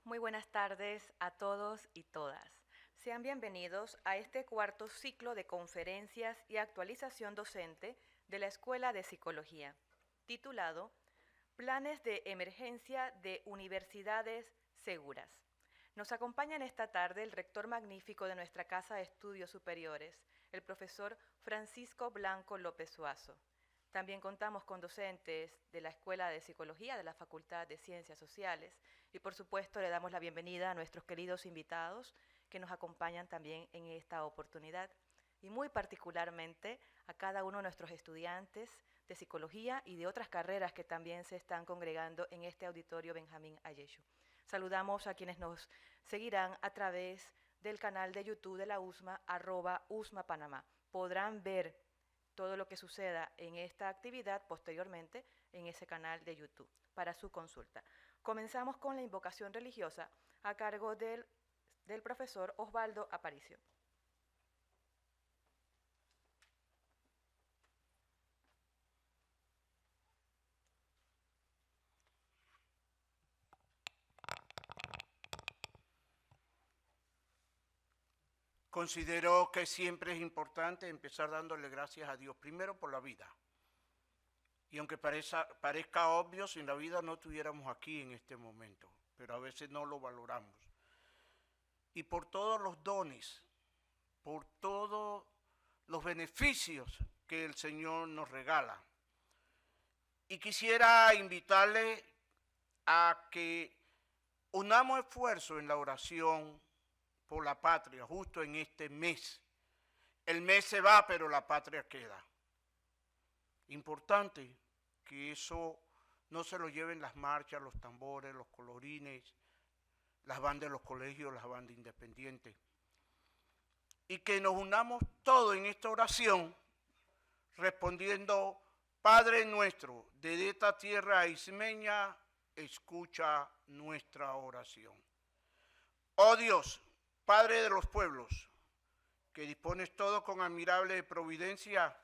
Muy buenas tardes a todos y todas. Sean bienvenidos a este cuarto ciclo de conferencias y actualización docente de la Escuela de Psicología, titulado Planes de Emergencia de Universidades Seguras. Nos acompaña en esta tarde el rector magnífico de nuestra Casa de Estudios Superiores, el profesor Francisco Blanco López Suazo. También contamos con docentes de la Escuela de Psicología de la Facultad de Ciencias Sociales y por supuesto le damos la bienvenida a nuestros queridos invitados que nos acompañan también en esta oportunidad y muy particularmente a cada uno de nuestros estudiantes de psicología y de otras carreras que también se están congregando en este auditorio Benjamín Ayesho. Saludamos a quienes nos seguirán a través del canal de YouTube de la USMA, @USMA Panamá. Podrán ver todo lo que suceda en esta actividad posteriormente en ese canal de YouTube para su consulta. Comenzamos con la invocación religiosa a cargo del profesor Osvaldo Aparicio. Considero que siempre es importante empezar dándole gracias a Dios, primero por la vida. Y aunque parezca obvio, sin la vida no estuviéramos aquí en este momento, pero a veces no lo valoramos. Y por todos los dones, por todos los beneficios que el Señor nos regala. Y quisiera invitarle a que unamos esfuerzo en la oración por la patria, justo en este mes. El mes se va, pero la patria queda. Importante que eso no se lo lleven las marchas, los tambores, los colorines, las bandas de los colegios, las bandas independientes. Y que nos unamos todos en esta oración respondiendo: Padre nuestro, desde esta tierra ismeña, escucha nuestra oración. Oh Dios, Padre de los pueblos, que dispones todo con admirable providencia,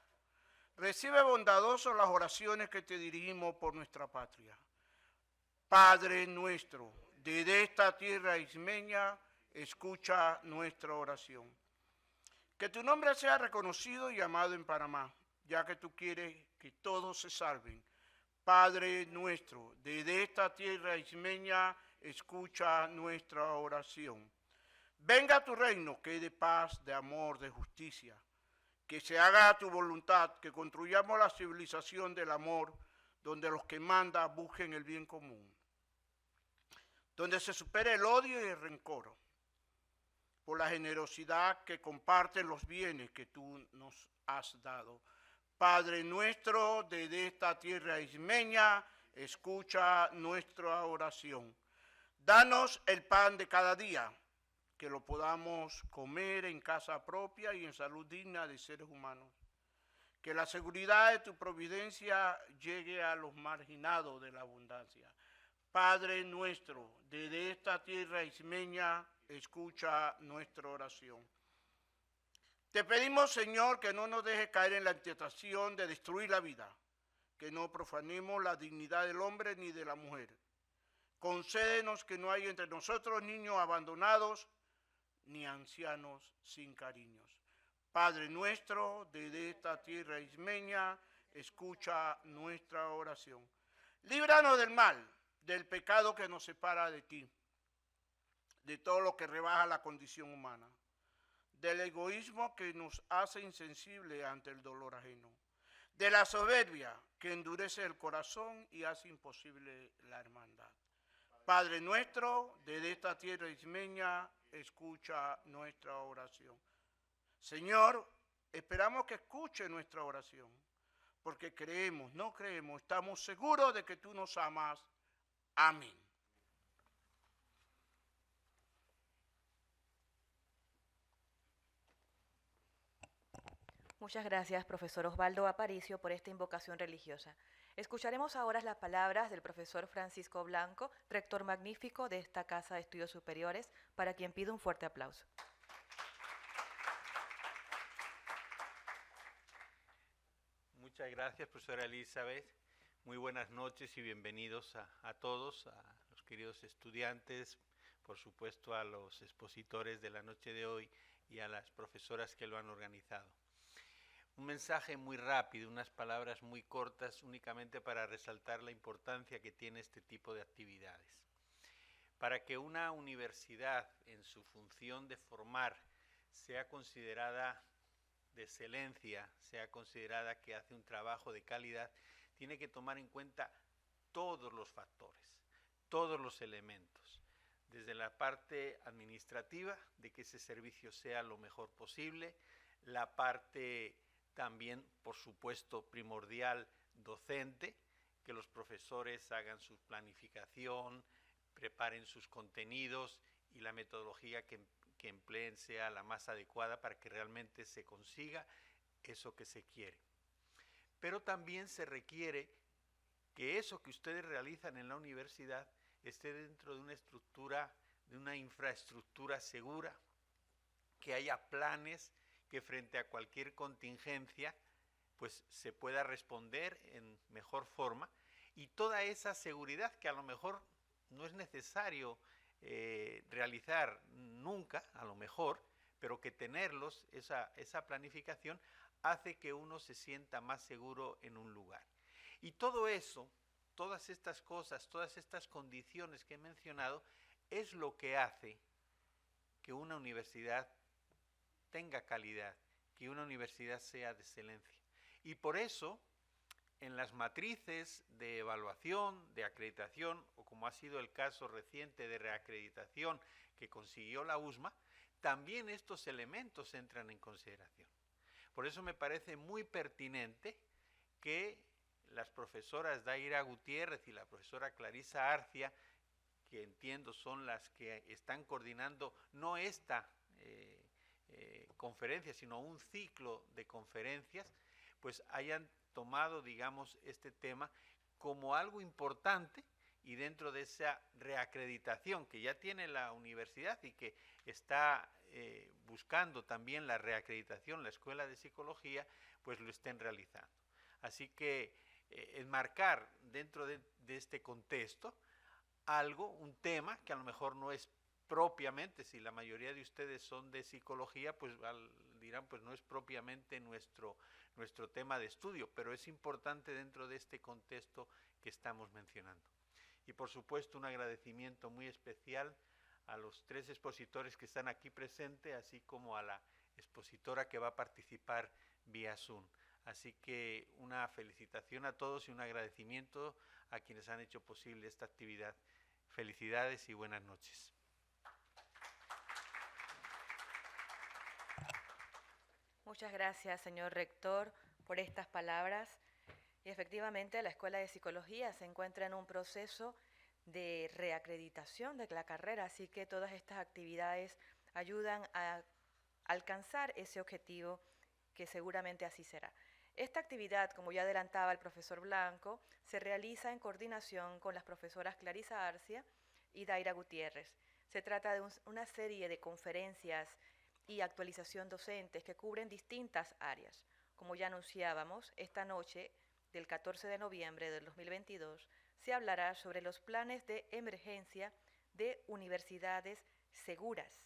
recibe bondadoso las oraciones que te dirigimos por nuestra patria. Padre nuestro, desde esta tierra ismeña, escucha nuestra oración. Que tu nombre sea reconocido y amado en Panamá, ya que tú quieres que todos se salven. Padre nuestro, desde esta tierra ismeña, escucha nuestra oración. Venga tu reino, que es de paz, de amor, de justicia. Que se haga tu voluntad, que construyamos la civilización del amor, donde los que mandan busquen el bien común. Donde se supere el odio y el rencor, por la generosidad que comparten los bienes que tú nos has dado. Padre nuestro, desde esta tierra ismeña, escucha nuestra oración. Danos el pan de cada día, que lo podamos comer en casa propia y en salud digna de seres humanos. Que la seguridad de tu providencia llegue a los marginados de la abundancia. Padre nuestro, desde esta tierra ismeña, escucha nuestra oración. Te pedimos, Señor, que no nos dejes caer en la tentación de destruir la vida, que no profanemos la dignidad del hombre ni de la mujer. Concédenos que no haya entre nosotros niños abandonados, ni ancianos sin cariños. Padre nuestro, desde esta tierra ismeña, escucha nuestra oración. Líbranos del mal, del pecado que nos separa de ti, de todo lo que rebaja la condición humana, del egoísmo que nos hace insensibles ante el dolor ajeno, de la soberbia que endurece el corazón y hace imposible la hermandad. Padre nuestro, desde esta tierra ismeña, escucha nuestra oración. Señor, esperamos que escuche nuestra oración, porque creemos, no creemos, estamos seguros de que tú nos amas. Amén. Muchas gracias, profesor Osvaldo Aparicio, por esta invocación religiosa. Escucharemos ahora las palabras del profesor Francisco Blanco, rector magnífico de esta Casa de Estudios Superiores, para quien pido un fuerte aplauso. Muchas gracias, profesora Elizabeth. Muy buenas noches y bienvenidos a todos, a los queridos estudiantes, por supuesto a los expositores de la noche de hoy y a las profesoras que lo han organizado. Un mensaje muy rápido, unas palabras muy cortas, únicamente para resaltar la importancia que tiene este tipo de actividades. Para que una universidad, en su función de formar, sea considerada de excelencia, sea considerada que hace un trabajo de calidad, tiene que tomar en cuenta todos los factores, todos los elementos, desde la parte administrativa, de que ese servicio sea lo mejor posible, la parte también, por supuesto, primordial, docente, que los profesores hagan su planificación, preparen sus contenidos y la metodología que empleen sea la más adecuada para que realmente se consiga eso que se quiere. Pero también se requiere que eso que ustedes realizan en la universidad esté dentro de una estructura, de una infraestructura segura, que haya planes que frente a cualquier contingencia pues se pueda responder en mejor forma, y toda esa seguridad que a lo mejor no es necesario realizar nunca, a lo mejor, pero que tenerlos, esa planificación, hace que uno se sienta más seguro en un lugar. Y todo eso, todas estas cosas, todas estas condiciones que he mencionado, es lo que hace que una universidad tenga calidad, que una universidad sea de excelencia. Y por eso, en las matrices de evaluación, de acreditación, o como ha sido el caso reciente de reacreditación que consiguió la USMA, también estos elementos entran en consideración. Por eso me parece muy pertinente que las profesoras Daira Gutiérrez y la profesora Clarisa Arcia, que entiendo son las que están coordinando no esta conferencia, sino un ciclo de conferencias, pues hayan tomado, digamos, este tema como algo importante, y dentro de esa reacreditación que ya tiene la universidad y que está buscando también la reacreditación, la Escuela de Psicología, pues lo estén realizando. Así que enmarcar dentro de este contexto algo, un tema que a lo mejor no es propiamente, si la mayoría de ustedes son de psicología, pues dirán, pues no es propiamente nuestro tema de estudio, pero es importante dentro de este contexto que estamos mencionando. Y por supuesto un agradecimiento muy especial a los 3 expositores que están aquí presentes, así como a la expositora que va a participar vía Zoom. Así que una felicitación a todos y un agradecimiento a quienes han hecho posible esta actividad. Felicidades y buenas noches. Muchas gracias, señor rector, por estas palabras. Y efectivamente, la Escuela de Psicología se encuentra en un proceso de reacreditación de la carrera, así que todas estas actividades ayudan a alcanzar ese objetivo, que seguramente así será. Esta actividad, como ya adelantaba el profesor Blanco, se realiza en coordinación con las profesoras Clarisa Arcia y Daira Gutiérrez. Se trata de una serie de conferencias y actualización docentes que cubren distintas áreas. Como ya anunciábamos, esta noche, del 14 de noviembre del 2022, se hablará sobre los planes de emergencia de universidades seguras.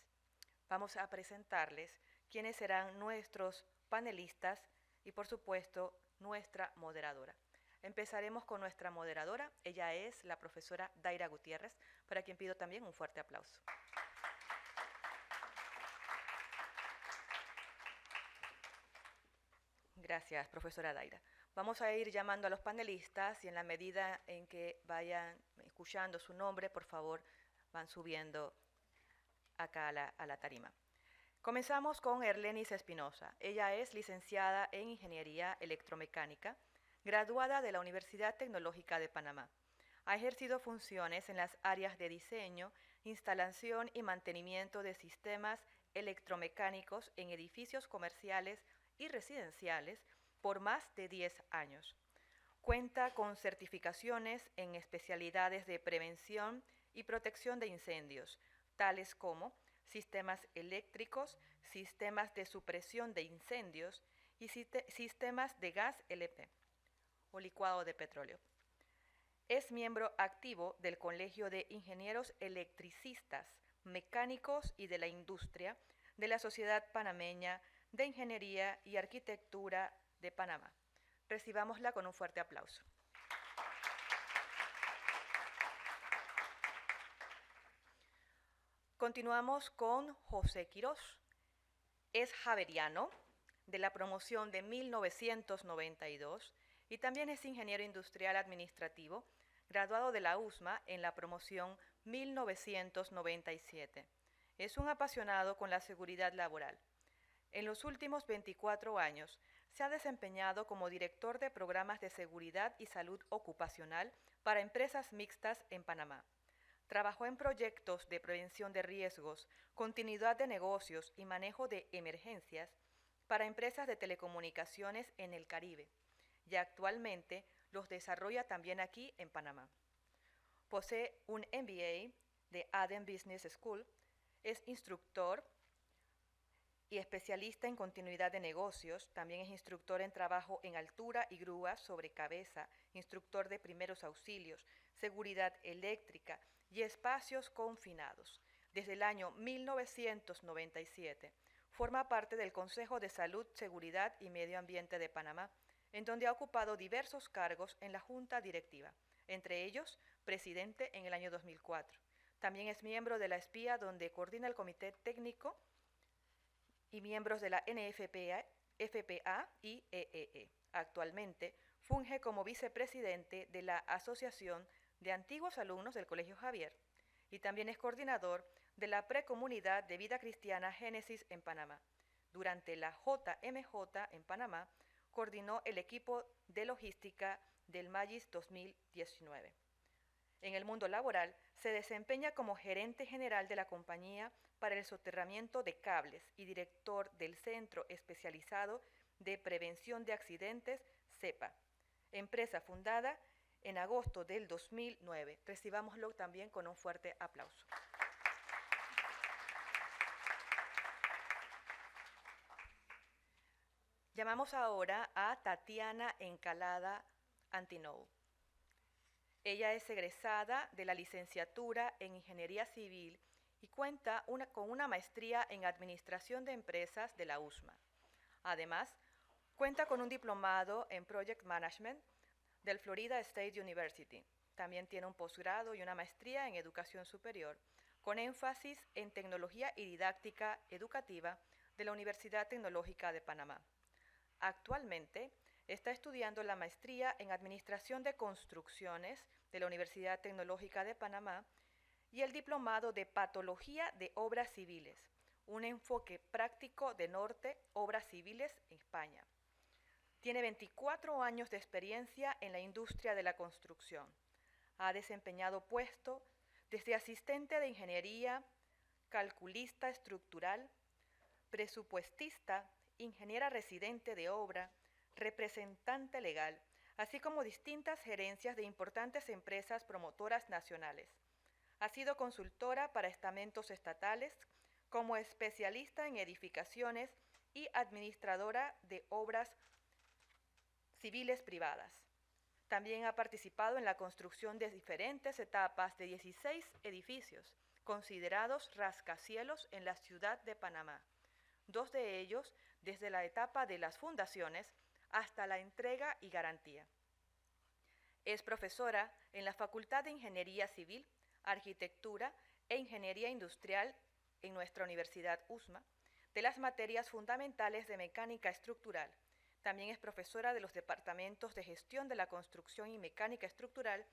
Vamos a presentarles quiénes serán nuestros panelistas y, por supuesto, nuestra moderadora. Empezaremos con nuestra moderadora. Ella es la profesora Daira Gutiérrez, para quien pido también un fuerte aplauso. Gracias, profesora Daira. Vamos a ir llamando a los panelistas y en la medida en que vayan escuchando su nombre, por favor, van subiendo acá a la tarima. Comenzamos con Erlenis Espinosa. Ella es licenciada en Ingeniería Electromecánica, graduada de la Universidad Tecnológica de Panamá. Ha ejercido funciones en las áreas de diseño, instalación y mantenimiento de sistemas electromecánicos en edificios comerciales y residenciales por más de 10 años. Cuenta con certificaciones en especialidades de prevención y protección de incendios, tales como sistemas eléctricos, sistemas de supresión de incendios y sistemas de gas LP o licuado de petróleo. Es miembro activo del Colegio de Ingenieros Electricistas mecánicos y de la industria de la Sociedad Panameña de Ingeniería y Arquitectura de Panamá. Recibámosla con un fuerte aplauso. Continuamos con José Quirós. Es javeriano de la promoción de 1992 y también es ingeniero industrial administrativo, graduado de la USMA en la promoción 1997. Es un apasionado con la seguridad laboral. En los últimos 24 años se ha desempeñado como director de programas de seguridad y salud ocupacional para empresas mixtas en Panamá. Trabajó en proyectos de prevención de riesgos, continuidad de negocios y manejo de emergencias para empresas de telecomunicaciones en el Caribe, y actualmente los desarrolla también aquí en Panamá. Posee un MBA de Adem Business School, es instructor y especialista en continuidad de negocios, también es instructor en trabajo en altura y grúas sobre cabeza, instructor de primeros auxilios, seguridad eléctrica y espacios confinados. Desde el año 1997 forma parte del Consejo de Salud, Seguridad y Medio Ambiente de Panamá, en donde ha ocupado diversos cargos en la Junta Directiva, entre ellos presidente en el año 2004. También es miembro de la SPIA, donde coordina el Comité Técnico y miembros de la NFPA, FPA y EEE. Actualmente funge como vicepresidente de la Asociación de Antiguos Alumnos del Colegio Javier y también es coordinador de la Precomunidad de Vida Cristiana Génesis en Panamá. Durante la JMJ en Panamá, coordinó el equipo de logística del Magis 2019. En el mundo laboral, se desempeña como gerente general de la compañía para el soterramiento de cables y director del Centro Especializado de Prevención de Accidentes, CEPA, empresa fundada en agosto del 2009. Recibámoslo también con un fuerte aplauso. Llamamos ahora a Tatiana Encalada Antinou. Ella es egresada de la licenciatura en Ingeniería Civil y cuenta con una maestría en Administración de Empresas de la USMA. Además, cuenta con un diplomado en Project Management del Florida State University. También tiene un posgrado y una maestría en Educación Superior, con énfasis en Tecnología y Didáctica Educativa de la Universidad Tecnológica de Panamá. Actualmente está estudiando la maestría en Administración de Construcciones de la Universidad Tecnológica de Panamá y el diplomado de Patología de Obras Civiles, un enfoque práctico de Norte Obras Civiles en España. Tiene 24 años de experiencia en la industria de la construcción. Ha desempeñado puestos desde asistente de ingeniería, calculista estructural, presupuestista, ingeniera residente de obra, representante legal, así como distintas gerencias de importantes empresas promotoras nacionales. Ha sido consultora para estamentos estatales, como especialista en edificaciones y administradora de obras civiles privadas. También ha participado en la construcción de diferentes etapas de 16 edificios, considerados rascacielos en la ciudad de Panamá, 2 de ellos desde la etapa de las fundaciones hasta la entrega y garantía. Es profesora en la Facultad de Ingeniería Civil, Arquitectura e Ingeniería Industrial en nuestra Universidad USMA, de las materias fundamentales de Mecánica Estructural. También es profesora de los departamentos de Gestión de la Construcción y Mecánica Estructural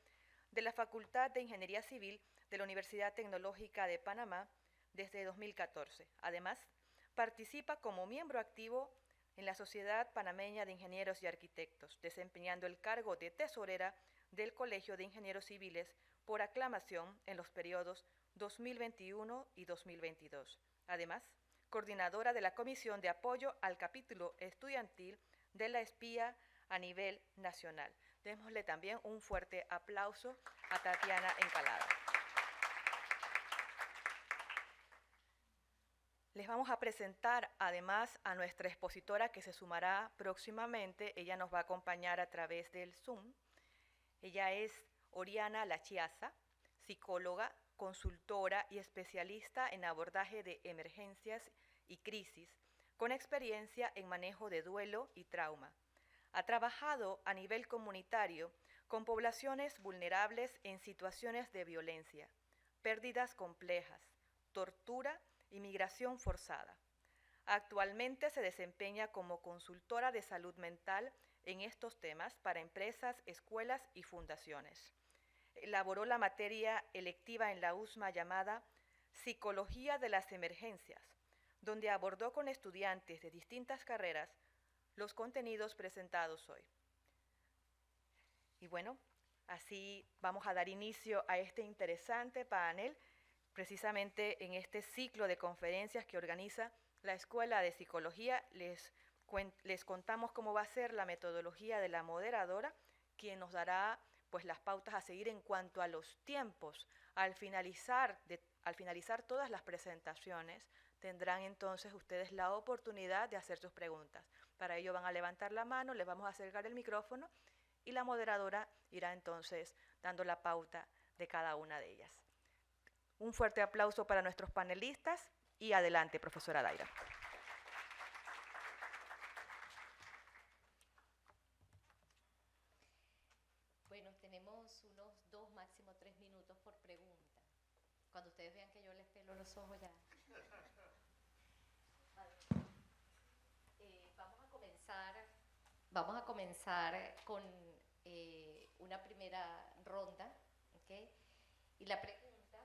de la Facultad de Ingeniería Civil de la Universidad Tecnológica de Panamá desde 2014. Además, participa como miembro activo en la Sociedad Panameña de Ingenieros y Arquitectos, desempeñando el cargo de tesorera del Colegio de Ingenieros Civiles por aclamación en los periodos 2021 y 2022. Además, coordinadora de la Comisión de Apoyo al Capítulo Estudiantil de la SPIA a nivel nacional. Démosle también un fuerte aplauso a Tatiana Encalada. Les vamos a presentar además a nuestra expositora que se sumará próximamente. Ella nos va a acompañar a través del Zoom. Ella es Oriana Lachiaza, psicóloga, consultora y especialista en abordaje de emergencias y crisis, con experiencia en manejo de duelo y trauma. Ha trabajado a nivel comunitario con poblaciones vulnerables en situaciones de violencia, pérdidas complejas, tortura y migración forzada. Actualmente se desempeña como consultora de salud mental en estos temas para empresas, escuelas y fundaciones. Elaboró la materia electiva en la USMA llamada Psicología de las Emergencias, donde abordó con estudiantes de distintas carreras los contenidos presentados hoy. Y bueno, así vamos a dar inicio a este interesante panel, precisamente en este ciclo de conferencias que organiza la Escuela de Psicología. Les contamos cómo va a ser la metodología de la moderadora, quien nos dará pues las pautas a seguir en cuanto a los tiempos. Al finalizar todas las presentaciones, tendrán entonces ustedes la oportunidad de hacer sus preguntas. Para ello van a levantar la mano, les vamos a acercar el micrófono y la moderadora irá entonces dando la pauta de cada una de ellas. Un fuerte aplauso para nuestros panelistas y adelante, profesora Daira. Bueno, tenemos unos 2, máximo 3 minutos por pregunta. Cuando ustedes vean que yo les pelo los ojos ya. Vamos a comenzar con una primera ronda, ¿okay? Y la pregunta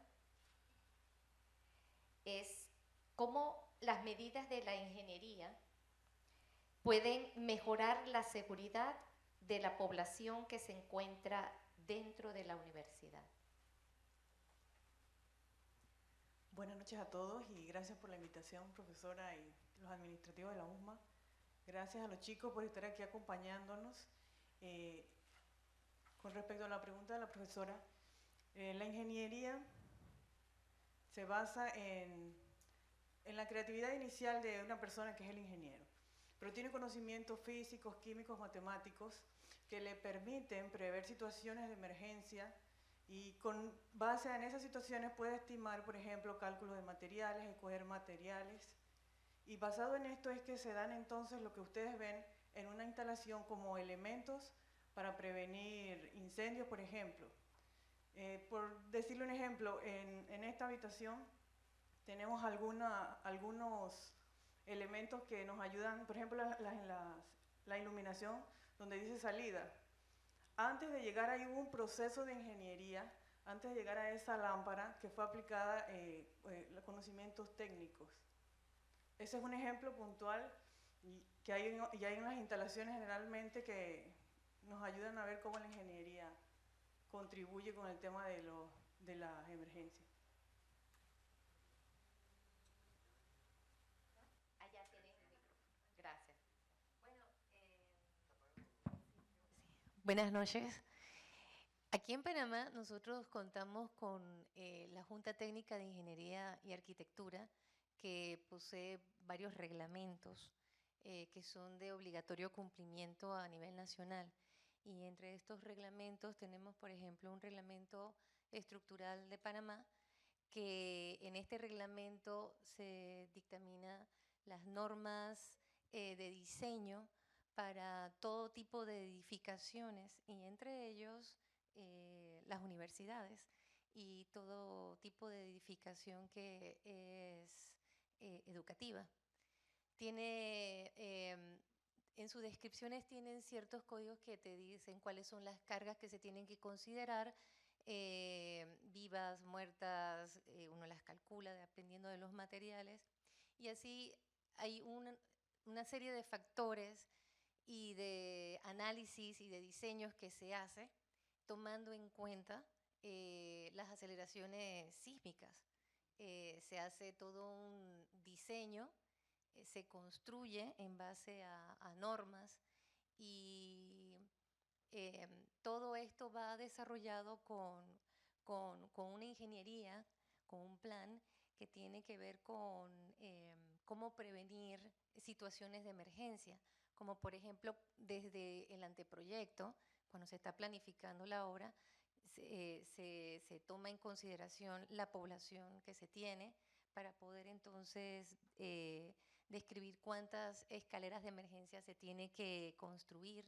es cómo las medidas de la ingeniería pueden mejorar la seguridad de la población que se encuentra dentro de la universidad. Buenas noches a todos y gracias por la invitación, profesora, y los administrativos de la USMA. Gracias a los chicos por estar aquí acompañándonos. Con respecto a la pregunta de la profesora, la ingeniería se basa en la creatividad inicial de una persona que es el ingeniero, pero tiene conocimientos físicos, químicos, matemáticos que le permiten prever situaciones de emergencia y con base en esas situaciones puede estimar, por ejemplo, cálculos de materiales, escoger materiales. Y basado en esto es que se dan entonces lo que ustedes ven en una instalación como elementos para prevenir incendios, por ejemplo. Por decirle un ejemplo, en esta habitación tenemos algunos elementos que nos ayudan, por ejemplo, la iluminación donde dice salida. Antes de llegar ahí hubo un proceso de ingeniería, antes de llegar a esa lámpara que fue aplicada los conocimientos técnicos. Ese es un ejemplo puntual que hay en las instalaciones generalmente que nos ayudan a ver cómo la ingeniería contribuye con el tema de las emergencias. Allá tienes el micrófono. Gracias. Bueno, buenas noches. Aquí en Panamá nosotros contamos con la Junta Técnica de Ingeniería y Arquitectura, que posee varios reglamentos que son de obligatorio cumplimiento a nivel nacional. Y entre estos reglamentos tenemos, por ejemplo, un reglamento estructural de Panamá, que en este reglamento se dictamina las normas de diseño para todo tipo de edificaciones y entre ellos las universidades y todo tipo de edificación que es educativa. Tiene, en sus descripciones tienen ciertos códigos que te dicen cuáles son las cargas que se tienen que considerar, vivas, muertas, uno las calcula dependiendo de los materiales y así hay una serie de factores y de análisis y de diseños que se hace tomando en cuenta las aceleraciones sísmicas. Se hace todo un diseño, se construye en base a normas y todo esto va desarrollado con una ingeniería, con un plan que tiene que ver con cómo prevenir situaciones de emergencia, como por ejemplo desde el anteproyecto, cuando se está planificando la obra, se toma en consideración la población que se tiene para poder entonces describir cuántas escaleras de emergencia se tiene que construir,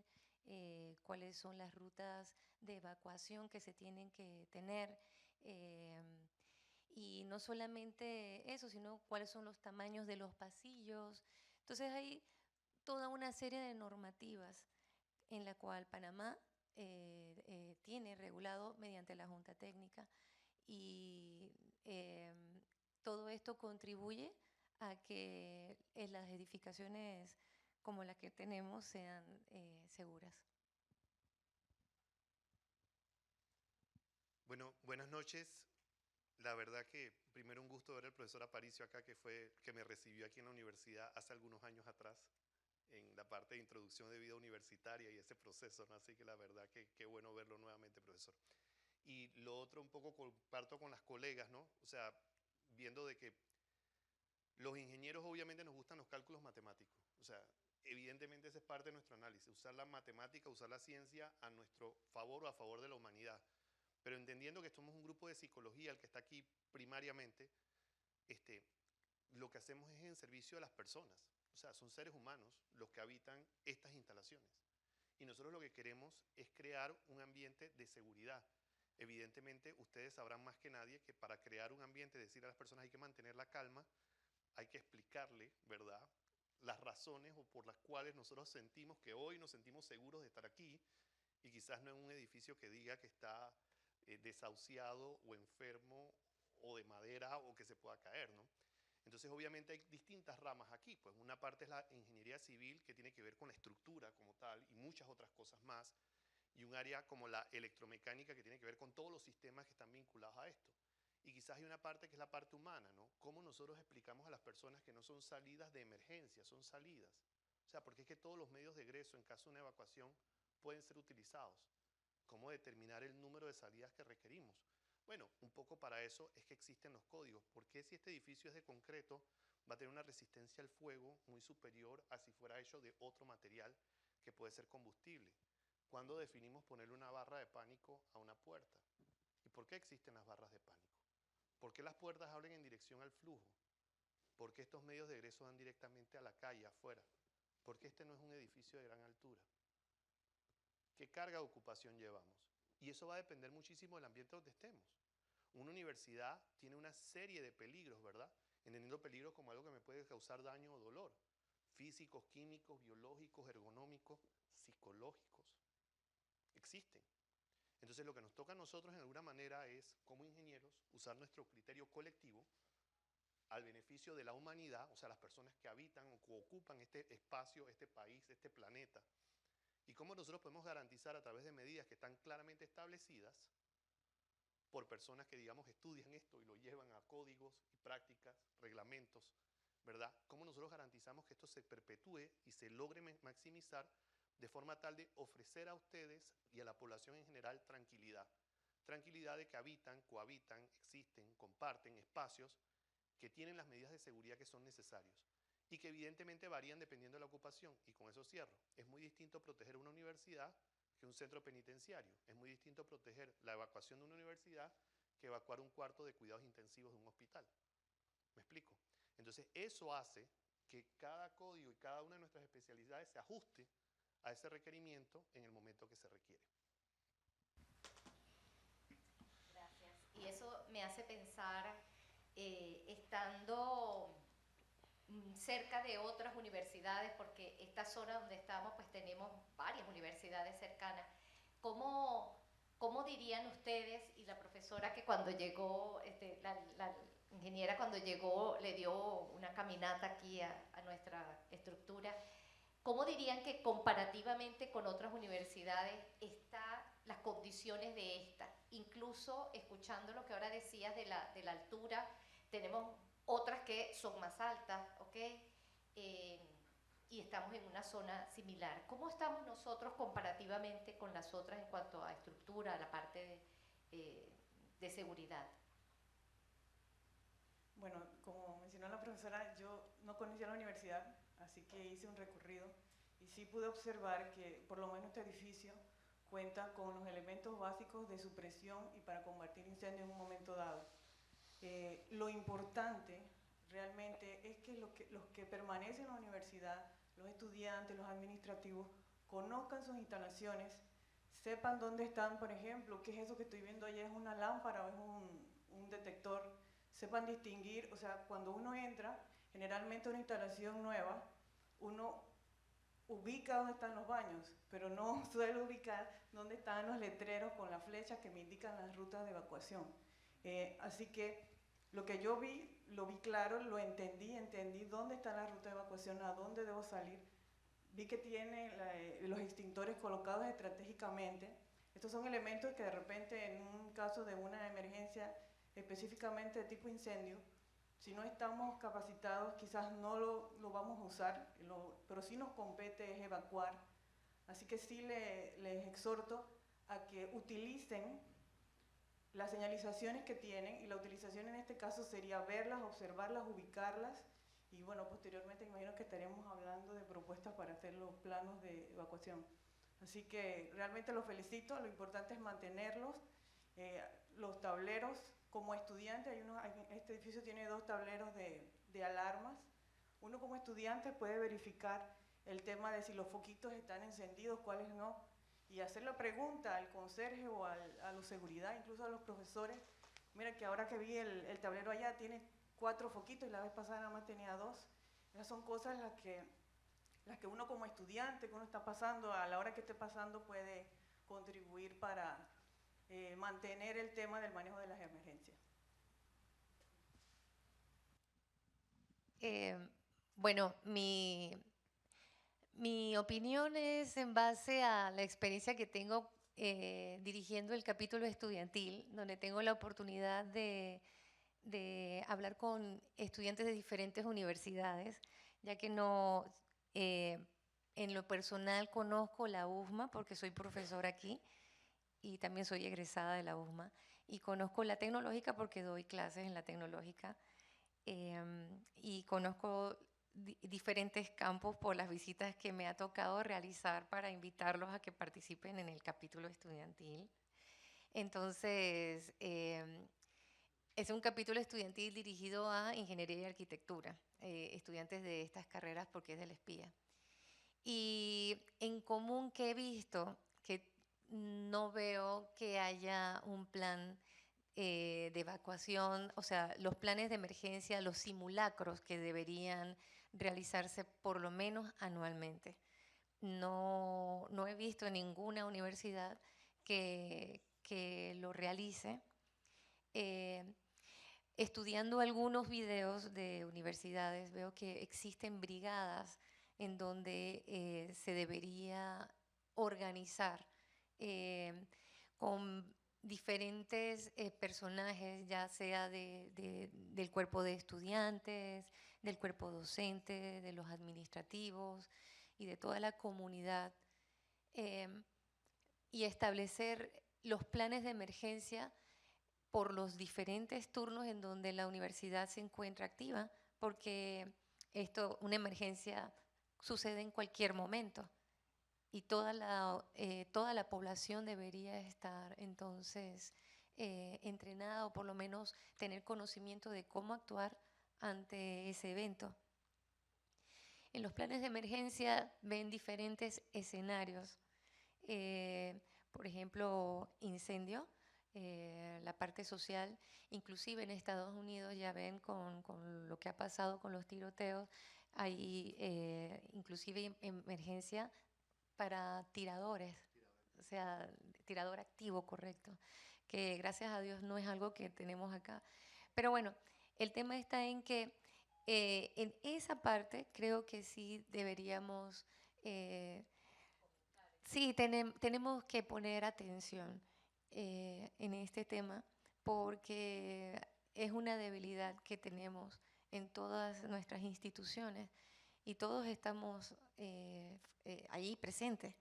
cuáles son las rutas de evacuación que se tienen que tener. Y no solamente eso, sino cuáles son los tamaños de los pasillos. Entonces hay toda una serie de normativas en la cual Panamá tiene regulado mediante la Junta Técnica y todo esto contribuye a que las edificaciones como las que tenemos sean seguras. Bueno, buenas noches. La verdad que primero un gusto ver al profesor Aparicio acá, que fue que me recibió aquí en la universidad hace algunos años atrás, en la parte de introducción de vida universitaria y ese proceso, ¿no? Así que la verdad que qué bueno verlo nuevamente, profesor. Y lo otro un poco comparto con las colegas, ¿no? O sea, viendo de que los ingenieros obviamente nos gustan los cálculos matemáticos. O sea, evidentemente esa es parte de nuestro análisis, usar la matemática, usar la ciencia a nuestro favor o a favor de la humanidad. Pero entendiendo que somos un grupo de psicología, el que está aquí primariamente, lo que hacemos es en servicio de las personas. O sea, son seres humanos los que habitan estas instalaciones. Y nosotros lo que queremos es crear un ambiente de seguridad. Evidentemente, ustedes sabrán más que nadie que para crear un ambiente, decir a las personas hay que mantener la calma, hay que explicarle, ¿verdad?, las razones o por las cuales nosotros sentimos que hoy nos sentimos seguros de estar aquí y quizás no en un edificio que diga que está desahuciado o enfermo o de madera o que se pueda caer, ¿no? Entonces, obviamente hay distintas ramas aquí. Pues una parte es la ingeniería civil, que tiene que ver con la estructura como tal y muchas otras cosas más. Y un área como la electromecánica, que tiene que ver con todos los sistemas que están vinculados a esto. Y quizás hay una parte que es la parte humana, ¿no? Cómo nosotros explicamos a las personas que no son salidas de emergencia, son salidas. O sea, porque es que todos los medios de egreso en caso de una evacuación pueden ser utilizados. ¿Cómo determinar el número de salidas que requerimos? Bueno, un poco para eso es que existen los códigos. Porque si este edificio es de concreto, va a tener una resistencia al fuego muy superior a si fuera hecho de otro material que puede ser combustible? ¿Cuándo definimos ponerle una barra de pánico a una puerta? ¿Y por qué existen las barras de pánico? ¿Por qué las puertas abren en dirección al flujo? ¿Por qué estos medios de egreso dan directamente a la calle, afuera? ¿Por qué este no es un edificio de gran altura? ¿Qué carga de ocupación llevamos? Y eso va a depender muchísimo del ambiente donde estemos. Una universidad tiene una serie de peligros, ¿verdad? Entendiendo peligros como algo que me puede causar daño o dolor. Físicos, químicos, biológicos, ergonómicos, psicológicos. Existen. Entonces lo que nos toca a nosotros en alguna manera es, como ingenieros, usar nuestro criterio colectivo al beneficio de la humanidad, o sea, las personas que habitan o ocupan este espacio, este país, este planeta. Y cómo nosotros podemos garantizar a través de medidas que están claramente establecidas por personas que, digamos, estudian esto y lo llevan a códigos y prácticas, reglamentos, ¿verdad? Cómo nosotros garantizamos que esto se perpetúe y se logre maximizar de forma tal de ofrecer a ustedes y a la población en general tranquilidad. Tranquilidad de que habitan, cohabitan, existen, comparten espacios que tienen las medidas de seguridad que son necesarios y que evidentemente varían dependiendo de la ocupación. Y con eso cierro. Es muy distinto proteger una universidad que un centro penitenciario. Es muy distinto proteger la evacuación de una universidad que evacuar un cuarto de cuidados intensivos de un hospital. ¿Me explico? Entonces, eso hace que cada código y cada una de nuestras especialidades se ajuste a ese requerimiento en el momento que se requiere. Gracias. Y eso me hace pensar, estando cerca de otras universidades, porque esta zona donde estamos pues tenemos varias universidades cercanas. ¿Cómo dirían ustedes, y la profesora que cuando llegó, la ingeniera cuando llegó le dio una caminata aquí a nuestra estructura, cómo dirían que comparativamente con otras universidades están las condiciones de esta? Incluso escuchando lo que ahora decías de la altura, tenemos otras que son más altas, ¿ok? Y estamos en una zona similar. ¿Cómo estamos nosotros comparativamente con las otras en cuanto a estructura, a la parte de seguridad? Bueno, como mencionó la profesora, yo no conocía la universidad, así que hice un recorrido y sí pude observar que por lo menos este edificio cuenta con los elementos básicos de supresión y para combatir incendios en un momento dado. Lo importante realmente es que los que permanecen en la universidad, los estudiantes, los administrativos, conozcan sus instalaciones, sepan dónde están, por ejemplo, qué es eso que estoy viendo allá, es una lámpara o es un detector, sepan distinguir, o sea, cuando uno entra, generalmente una instalación nueva, uno ubica dónde están los baños, pero no suele ubicar dónde están los letreros con las flechas que me indican las rutas de evacuación. Así que lo que yo vi, lo vi claro, lo entendí dónde está la ruta de evacuación, a dónde debo salir. Vi que tiene los extintores colocados estratégicamente. Estos son elementos que de repente en un caso de una emergencia específicamente de tipo incendio, si no estamos capacitados quizás no lo vamos a usar, pero sí nos compete es evacuar. Así que sí les exhorto a que utilicen las señalizaciones que tienen, y la utilización en este caso sería verlas, observarlas, ubicarlas, y bueno, posteriormente imagino que estaremos hablando de propuestas para hacer los planos de evacuación. Así que realmente los felicito, lo importante es mantenerlos. Los tableros, como estudiante, este edificio tiene 2 tableros de alarmas. Uno como estudiante puede verificar el tema de si los foquitos están encendidos, cuáles no, y hacer la pregunta al conserje o a los seguridad, incluso a los profesores. Mira que ahora que vi el tablero allá tiene 4 foquitos y la vez pasada nada más tenía 2. Esas son cosas las que uno como estudiante, que uno está pasando, a la hora que esté pasando, puede contribuir para mantener el tema del manejo de las emergencias. Bueno, mi opinión es en base a la experiencia que tengo dirigiendo el capítulo estudiantil, donde tengo la oportunidad de hablar con estudiantes de diferentes universidades, ya que en lo personal conozco la USMA porque soy profesora aquí y también soy egresada de la USMA, y conozco la tecnológica porque doy clases en la tecnológica, y conozco diferentes campos por las visitas que me ha tocado realizar para invitarlos a que participen en el capítulo estudiantil. Entonces, es un capítulo estudiantil dirigido a ingeniería y arquitectura, estudiantes de estas carreras porque es del espía. Y en común que he visto, que no veo que haya un plan de evacuación, o sea, los planes de emergencia, los simulacros que deberían realizarse por lo menos anualmente. No he visto en ninguna universidad que lo realice. Estudiando algunos videos de universidades, veo que existen brigadas en donde se debería organizar con diferentes personajes, ya sea del cuerpo de estudiantes, del cuerpo docente, de los administrativos y de toda la comunidad, y establecer los planes de emergencia por los diferentes turnos en donde la universidad se encuentra activa, porque una emergencia sucede en cualquier momento y toda la población debería estar entonces entrenada, o por lo menos tener conocimiento de cómo actuar ante ese evento. En los planes de emergencia ven diferentes escenarios, por ejemplo, incendio, la parte social, inclusive en Estados Unidos ya ven con lo que ha pasado con los tiroteos, hay inclusive emergencia para tiradores, o sea, tirador activo, correcto, que gracias a Dios no es algo que tenemos acá. Pero bueno, el tema está en que en esa parte creo que sí deberíamos, sí tenemos que poner atención en este tema, porque es una debilidad que tenemos en todas nuestras instituciones y todos estamos ahí presentes,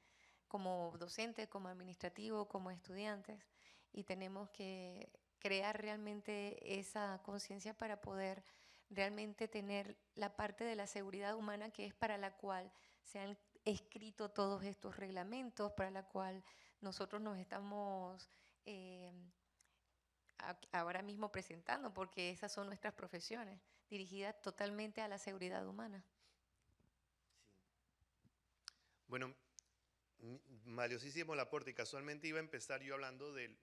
como docentes, como administrativos, como estudiantes, y tenemos que crear realmente esa conciencia para poder realmente tener la parte de la seguridad humana, que es para la cual se han escrito todos estos reglamentos, para la cual nosotros nos estamos ahora mismo presentando, porque esas son nuestras profesiones, dirigidas totalmente a la seguridad humana. Bueno, valiosísimo el aporte, y casualmente iba a empezar yo hablando del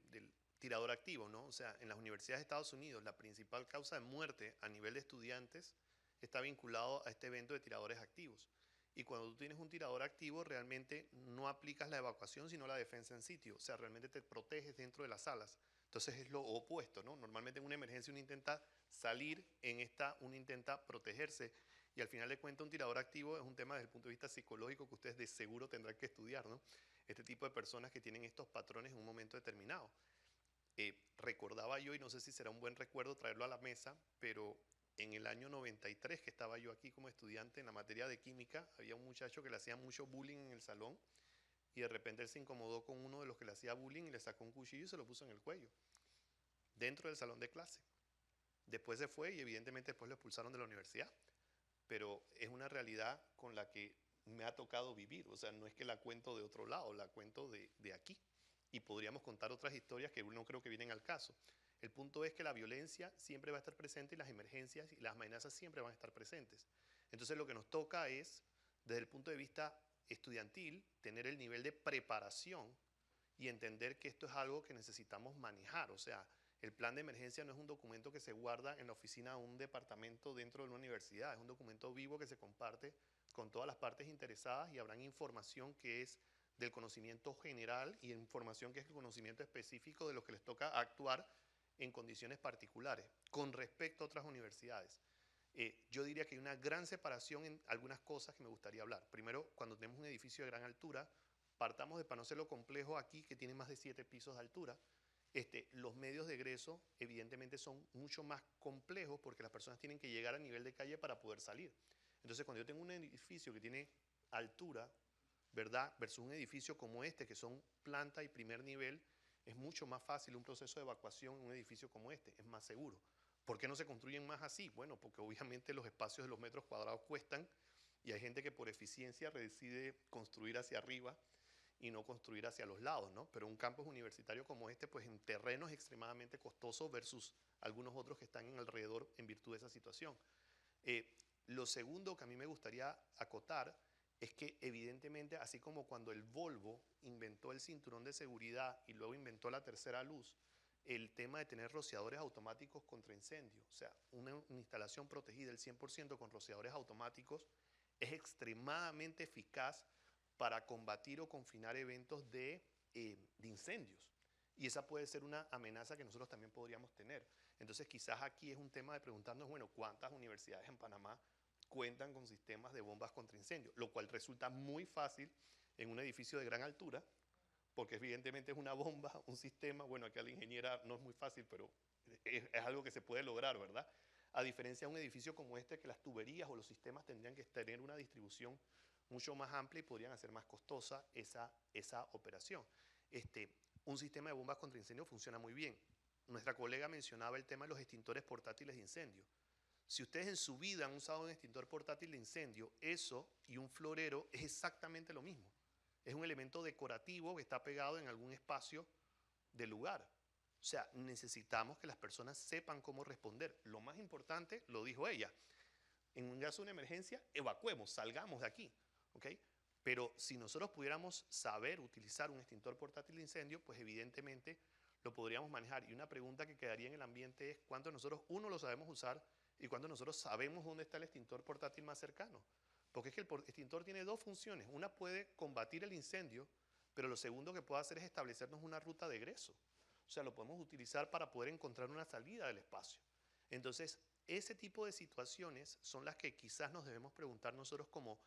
tirador activo, ¿no? O sea, en las universidades de Estados Unidos, la principal causa de muerte a nivel de estudiantes está vinculado a este evento de tiradores activos. Y cuando tú tienes un tirador activo, realmente no aplicas la evacuación, sino la defensa en sitio. O sea, realmente te proteges dentro de las salas. Entonces es lo opuesto, ¿no? Normalmente en una emergencia uno intenta salir, en esta uno intenta protegerse. Y al final de cuentas un tirador activo es un tema desde el punto de vista psicológico que ustedes de seguro tendrán que estudiar, ¿no? Este tipo de personas que tienen estos patrones en un momento determinado. Recordaba yo, y no sé si será un buen recuerdo traerlo a la mesa, pero en el año 93, que estaba yo aquí como estudiante en la materia de química, había un muchacho que le hacía mucho bullying en el salón, y de repente él se incomodó con uno de los que le hacía bullying y le sacó un cuchillo y se lo puso en el cuello, dentro del salón de clase. Después se fue y evidentemente después lo expulsaron de la universidad, pero es una realidad con la que me ha tocado vivir. O sea, no es que la cuento de otro lado, la cuento de aquí. Y podríamos contar otras historias que no creo que vienen al caso. El punto es que la violencia siempre va a estar presente, y las emergencias y las amenazas siempre van a estar presentes. Entonces lo que nos toca es, desde el punto de vista estudiantil, tener el nivel de preparación y entender que esto es algo que necesitamos manejar. O sea, el plan de emergencia no es un documento que se guarda en la oficina de un departamento dentro de una universidad, es un documento vivo que se comparte con todas las partes interesadas, y habrá información que es del conocimiento general y información que es el conocimiento específico de los que les toca actuar en condiciones particulares con respecto a otras universidades. Yo diría que hay una gran separación en algunas cosas que me gustaría hablar. Primero, cuando tenemos un edificio de gran altura, partamos de, para no hacerlo complejo aquí, que tiene más de 7 pisos de altura. Los medios de egreso evidentemente son mucho más complejos porque las personas tienen que llegar a nivel de calle para poder salir. Entonces, cuando yo tengo un edificio que tiene altura, ¿verdad?, versus un edificio como este, que son planta y primer nivel, es mucho más fácil un proceso de evacuación en un edificio como este, es más seguro. ¿Por qué no se construyen más así? Bueno, porque obviamente los espacios de los metros cuadrados cuestan, y hay gente que por eficiencia decide construir hacia arriba y no construir hacia los lados, ¿no? Pero un campus universitario como este, pues en terreno es extremadamente costoso versus algunos otros que están en alrededor en virtud de esa situación. Lo segundo que a mí me gustaría acotar es que evidentemente, así como cuando el Volvo inventó el cinturón de seguridad y luego inventó la tercera luz, el tema de tener rociadores automáticos contra incendios, o sea, una instalación protegida al 100% con rociadores automáticos, es extremadamente eficaz para combatir o confinar eventos de incendios. Y esa puede ser una amenaza que nosotros también podríamos tener. Entonces quizás aquí es un tema de preguntarnos, bueno, ¿cuántas universidades en Panamá cuentan con sistemas de bombas contra incendios? Lo cual resulta muy fácil en un edificio de gran altura, porque evidentemente es una bomba, un sistema, bueno, aquí a la ingeniera no es muy fácil, pero es algo que se puede lograr, ¿verdad? A diferencia de un edificio como este, que las tuberías o los sistemas tendrían que tener una distribución mucho más amplia y podrían hacer más costosa esa operación. Un sistema de bombas contra incendio funciona muy bien. Nuestra colega mencionaba el tema de los extintores portátiles de incendio. Si ustedes en su vida han usado un extintor portátil de incendio, eso y un florero es exactamente lo mismo. Es un elemento decorativo que está pegado en algún espacio del lugar. O sea, necesitamos que las personas sepan cómo responder. Lo más importante, lo dijo ella, en un caso de una emergencia, evacuemos, salgamos de aquí. ¿Okay? Pero si nosotros pudiéramos saber utilizar un extintor portátil de incendio, pues evidentemente lo podríamos manejar. Y una pregunta que quedaría en el ambiente es cuánto nosotros, uno, lo sabemos usar y cuánto nosotros sabemos dónde está el extintor portátil más cercano. Porque es que el extintor tiene dos funciones. Una puede combatir el incendio, pero lo segundo que puede hacer es establecernos una ruta de egreso. O sea, lo podemos utilizar para poder encontrar una salida del espacio. Entonces, ese tipo de situaciones son las que quizás nos debemos preguntar nosotros como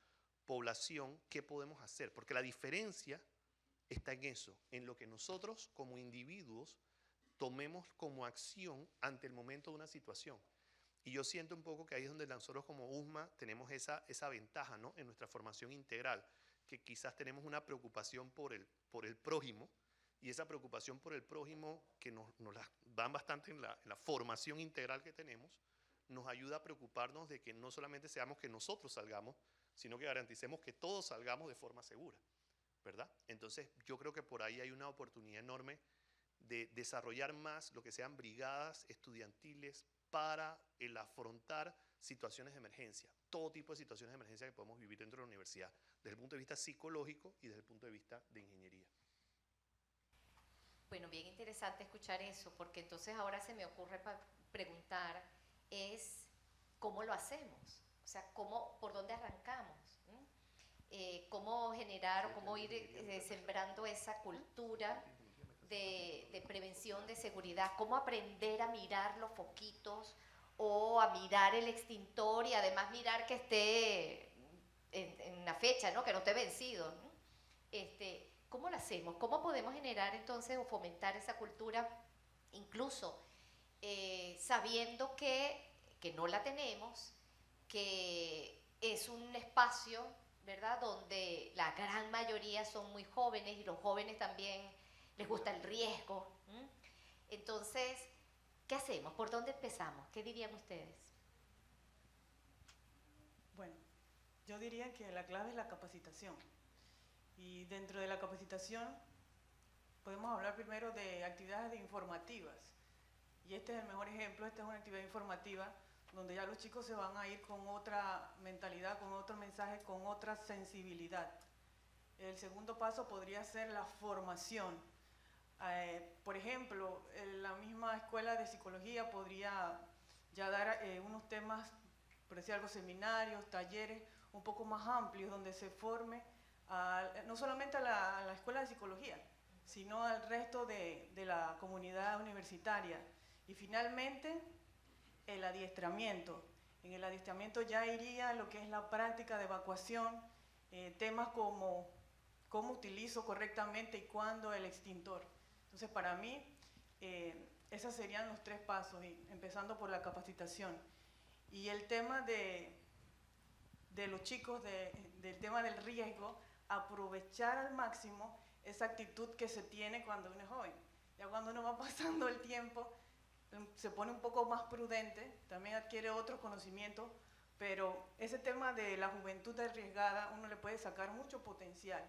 población, ¿qué podemos hacer? Porque la diferencia está en eso, en lo que nosotros como individuos tomemos como acción ante el momento de una situación. Y yo siento un poco que ahí es donde nosotros como USMA tenemos esa ventaja, ¿no?, en nuestra formación integral, que quizás tenemos una preocupación por el prójimo, y esa preocupación por el prójimo que nos la dan bastante en la formación integral que tenemos, nos ayuda a preocuparnos de que no solamente seamos que nosotros salgamos, sino que garanticemos que todos salgamos de forma segura. ¿verdad? Entonces, yo creo que por ahí hay una oportunidad enorme de desarrollar más lo que sean brigadas estudiantiles para el afrontar situaciones de emergencia, todo tipo de situaciones de emergencia que podemos vivir dentro de la universidad, desde el punto de vista psicológico y desde el punto de vista de ingeniería. Bueno, bien interesante escuchar eso, porque entonces ahora se me ocurre preguntar es cómo lo hacemos, o sea, por dónde arrancamos, cómo generar, cómo ir sembrando esa cultura de prevención, de seguridad, cómo aprender a mirar los foquitos o a mirar el extintor y además mirar que esté en la fecha, ¿no? Que no esté vencido, ¿no? ¿Cómo lo hacemos? ¿Cómo podemos generar entonces o fomentar esa cultura, incluso sabiendo que no la tenemos, que es un espacio, ¿verdad?, donde la gran mayoría son muy jóvenes y los jóvenes también les gusta el riesgo. Entonces, ¿qué hacemos? ¿Por dónde empezamos? ¿Qué dirían ustedes? Bueno, yo diría que la clave es la capacitación. Y dentro de la capacitación podemos hablar primero de actividades informativas. Y este es el mejor ejemplo, esta es una actividad informativa donde ya los chicos se van a ir con otra mentalidad, con otro mensaje, con otra sensibilidad. El segundo paso podría ser la formación. Por ejemplo, la misma escuela de psicología podría ya dar unos temas, por decir algo, seminarios, talleres un poco más amplios donde se forme no solamente a la escuela de psicología, sino al resto de la comunidad universitaria. Y finalmente, el adiestramiento. En el adiestramiento ya iría lo que es la práctica de evacuación, temas como cómo utilizo correctamente y cuándo el extintor. Entonces, para mí, esos serían los 3 pasos, empezando por la capacitación. Y el tema de los chicos, del tema del riesgo, aprovechar al máximo esa actitud que se tiene cuando uno es joven. Ya cuando uno va pasando el tiempo, se pone un poco más prudente, también adquiere otros conocimientos, pero ese tema de la juventud arriesgada, uno le puede sacar mucho potencial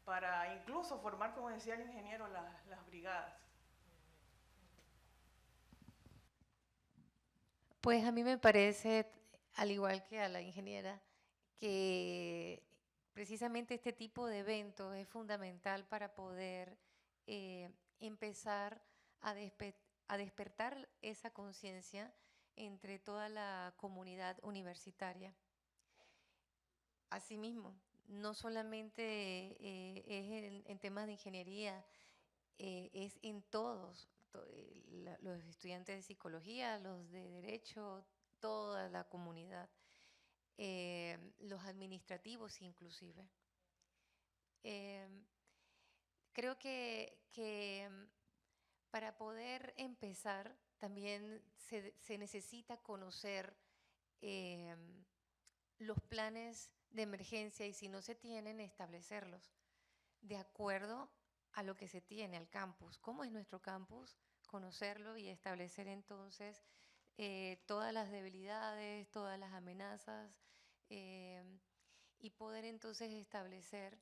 para incluso formar, como decía el ingeniero, las brigadas. Pues a mí me parece, al igual que a la ingeniera, que precisamente este tipo de eventos es fundamental para poder empezar a despertar esa conciencia entre toda la comunidad universitaria. Asimismo, no solamente es en temas de ingeniería, es en todos, los estudiantes de psicología, los de derecho, toda la comunidad, los administrativos inclusive. Creo que para poder empezar también se necesita conocer los planes de emergencia y si no se tienen, establecerlos de acuerdo a lo que se tiene, al campus. ¿Cómo es nuestro campus? Conocerlo y establecer entonces todas las debilidades, todas las amenazas y poder entonces establecer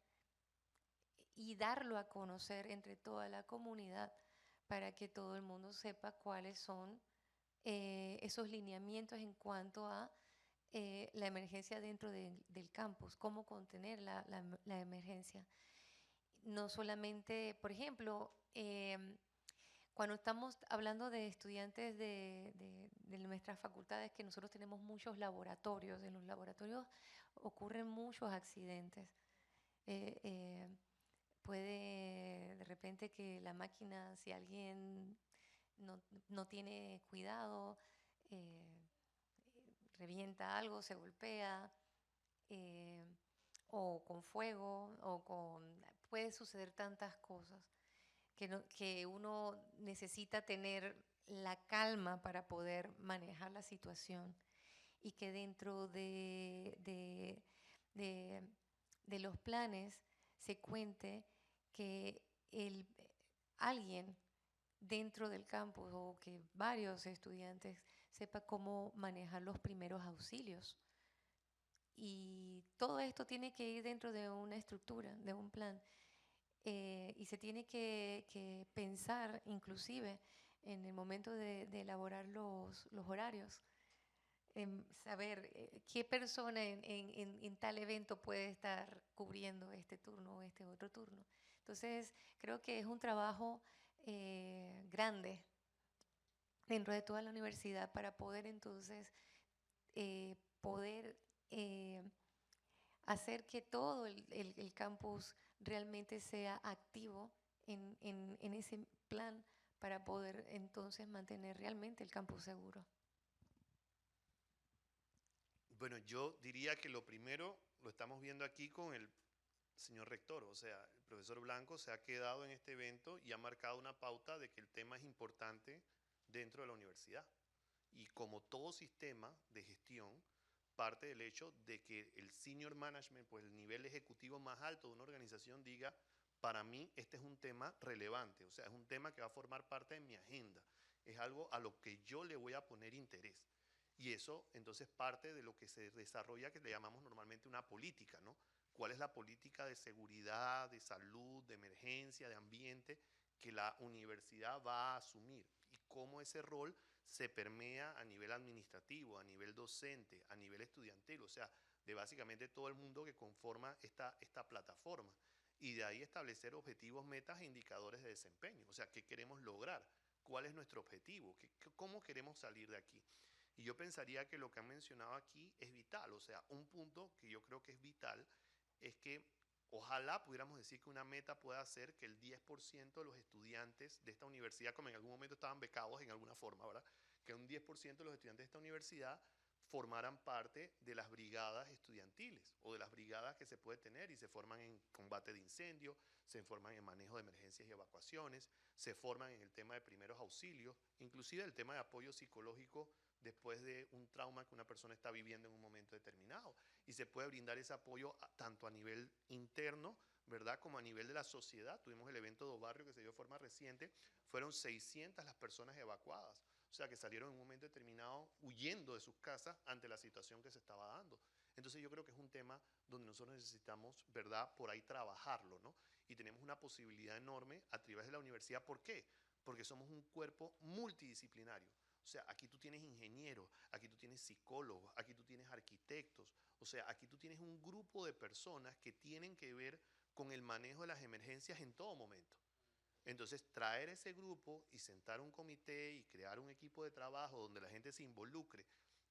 y darlo a conocer entre toda la comunidad para que todo el mundo sepa cuáles son esos lineamientos en cuanto a la emergencia dentro del campus, cómo contener la emergencia. No solamente, por ejemplo, cuando estamos hablando de estudiantes de nuestras facultades, que nosotros tenemos muchos laboratorios, en los laboratorios ocurren muchos accidentes. Puede de repente que la máquina, si alguien no tiene cuidado, revienta algo, se golpea, o con fuego, puede suceder tantas cosas que uno necesita tener la calma para poder manejar la situación y que dentro de los planes se cuente que alguien dentro del campus o que varios estudiantes sepa cómo manejar los primeros auxilios. Y todo esto tiene que ir dentro de una estructura, de un plan. y se tiene que pensar inclusive en el momento de elaborar los horarios, en saber qué persona en tal evento puede estar cubriendo este turno o este otro turno. Entonces, creo que es un trabajo grande dentro de toda la universidad para poder entonces poder hacer que todo el campus realmente sea activo en ese plan para poder entonces mantener realmente el campus seguro. Bueno, yo diría que lo primero lo estamos viendo aquí con el señor rector, o sea, el profesor Blanco se ha quedado en este evento y ha marcado una pauta de que el tema es importante dentro de la universidad. Y como todo sistema de gestión, parte del hecho de que el senior management, pues el nivel ejecutivo más alto de una organización diga, para mí este es un tema relevante, o sea, es un tema que va a formar parte de mi agenda, es algo a lo que yo le voy a poner interés. Y eso entonces parte de lo que se desarrolla, que le llamamos normalmente una política, ¿no? ¿Cuál es la política de seguridad, de salud, de emergencia, de ambiente que la universidad va a asumir? Y cómo ese rol se permea a nivel administrativo, a nivel docente, a nivel estudiantil, o sea, de básicamente todo el mundo que conforma esta plataforma. Y de ahí establecer objetivos, metas e indicadores de desempeño. O sea, ¿qué queremos lograr? ¿Cuál es nuestro objetivo? ¿Cómo queremos salir de aquí? Y yo pensaría que lo que han mencionado aquí es vital. O sea, un punto que yo creo que es vital es que ojalá pudiéramos decir que una meta pueda ser que el 10% de los estudiantes de esta universidad, como en algún momento estaban becados en alguna forma, ¿verdad? Que un 10% de los estudiantes de esta universidad formaran parte de las brigadas estudiantiles o de las brigadas que se puede tener y se forman en combate de incendios, se forman en manejo de emergencias y evacuaciones, se forman en el tema de primeros auxilios, inclusive el tema de apoyo psicológico después de un trauma que una persona está viviendo en un momento determinado. Y se puede brindar ese apoyo tanto a nivel interno, ¿verdad?, como a nivel de la sociedad. Tuvimos el evento de Barrio que se dio de forma reciente, fueron 600 las personas evacuadas, o sea, que salieron en un momento determinado huyendo de sus casas ante la situación que se estaba dando. Entonces yo creo que es un tema donde nosotros necesitamos, ¿verdad?, por ahí trabajarlo, ¿no? Y tenemos una posibilidad enorme a través de la universidad. ¿Por qué? Porque somos un cuerpo multidisciplinario. O sea, aquí tú tienes ingenieros, aquí tú tienes psicólogos, aquí tú tienes arquitectos. O sea, aquí tú tienes un grupo de personas que tienen que ver con el manejo de las emergencias en todo momento. Entonces, traer ese grupo y sentar un comité y crear un equipo de trabajo donde la gente se involucre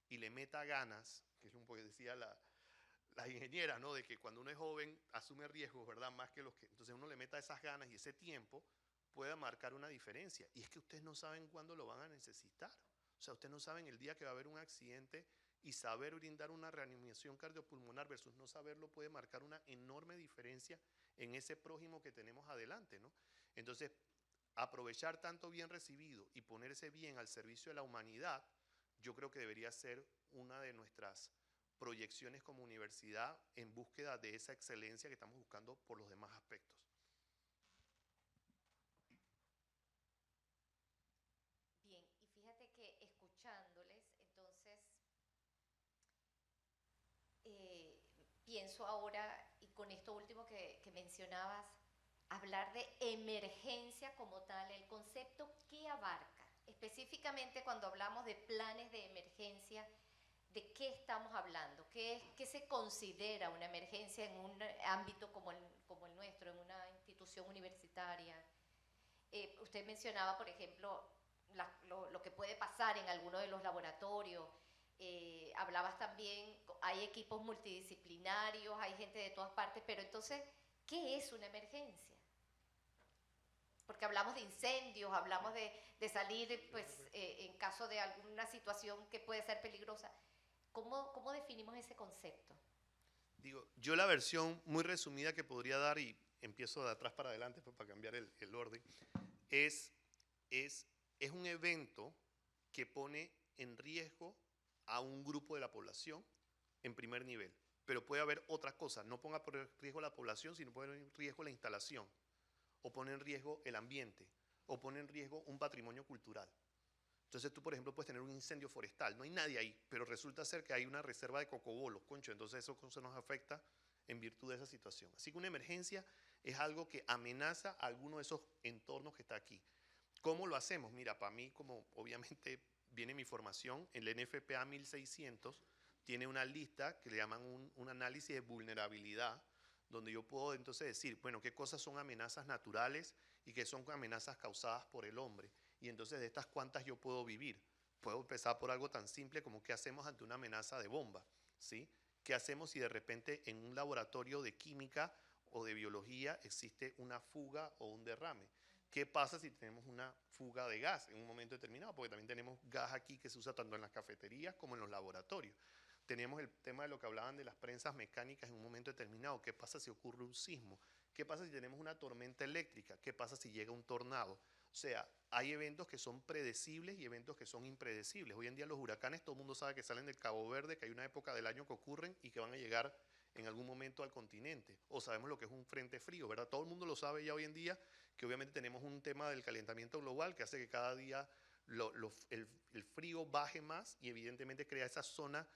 y le meta ganas, que es un poco que decía la ingeniera, ¿no? De que cuando uno es joven asume riesgos, ¿verdad? Más que los que... Entonces uno le meta esas ganas y ese tiempo pueda marcar una diferencia. Y es que ustedes no saben cuándo lo van a necesitar. O sea, ustedes no saben el día que va a haber un accidente y saber brindar una reanimación cardiopulmonar versus no saberlo puede marcar una enorme diferencia en ese prójimo que tenemos adelante, ¿no? Entonces, aprovechar tanto bien recibido y ponerse bien al servicio de la humanidad, yo creo que debería ser una de nuestras proyecciones como universidad en búsqueda de esa excelencia que estamos buscando por los demás aspectos. Bien, y fíjate que escuchándoles, entonces pienso ahora, y con esto último que mencionabas, hablar de emergencia como tal, el concepto que abarca, específicamente cuando hablamos de planes de emergencia, ¿de qué estamos hablando? ¿Qué se considera una emergencia en un ámbito como el nuestro, en una institución universitaria? Usted mencionaba, por ejemplo, lo que puede pasar en alguno de los laboratorios. Hablabas también, hay equipos multidisciplinarios, hay gente de todas partes, pero entonces, ¿qué es una emergencia? Porque hablamos de incendios, hablamos de salir pues, en caso de alguna situación que puede ser peligrosa. ¿Cómo definimos ese concepto? Digo, yo la versión muy resumida que podría dar, y empiezo de atrás para adelante pues, para cambiar el orden, es un evento que pone en riesgo a un grupo de la población en primer nivel. Pero puede haber otras cosas, no ponga por riesgo la población, sino pone en riesgo la instalación, o pone en riesgo el ambiente, o pone en riesgo un patrimonio cultural. Entonces tú, por ejemplo, puedes tener un incendio forestal, no hay nadie ahí, pero resulta ser que hay una reserva de cocobolos, concho, entonces eso nos afecta en virtud de esa situación. Así que una emergencia es algo que amenaza a alguno de esos entornos que está aquí. ¿Cómo lo hacemos? Mira, para mí, como obviamente viene mi formación, el NFPA 1600 tiene una lista que le llaman un análisis de vulnerabilidad, donde yo puedo entonces decir, bueno, qué cosas son amenazas naturales y qué son amenazas causadas por el hombre. Y entonces de estas cuántas yo puedo vivir. Puedo empezar por algo tan simple como qué hacemos ante una amenaza de bomba, ¿sí? ¿Qué hacemos si de repente en un laboratorio de química o de biología existe una fuga o un derrame? ¿Qué pasa si tenemos una fuga de gas en un momento determinado? Porque también tenemos gas aquí que se usa tanto en las cafeterías como en los laboratorios. Tenemos el tema de lo que hablaban de las prensas mecánicas en un momento determinado. ¿Qué pasa si ocurre un sismo? ¿Qué pasa si tenemos una tormenta eléctrica? ¿Qué pasa si llega un tornado? O sea, hay eventos que son predecibles y eventos que son impredecibles. Hoy en día los huracanes, todo el mundo sabe que salen del Cabo Verde, que hay una época del año que ocurren y que van a llegar en algún momento al continente. O sabemos lo que es un frente frío, ¿verdad? Todo el mundo lo sabe ya hoy en día, que obviamente tenemos un tema del calentamiento global que hace que cada día el frío baje más y evidentemente crea esa zona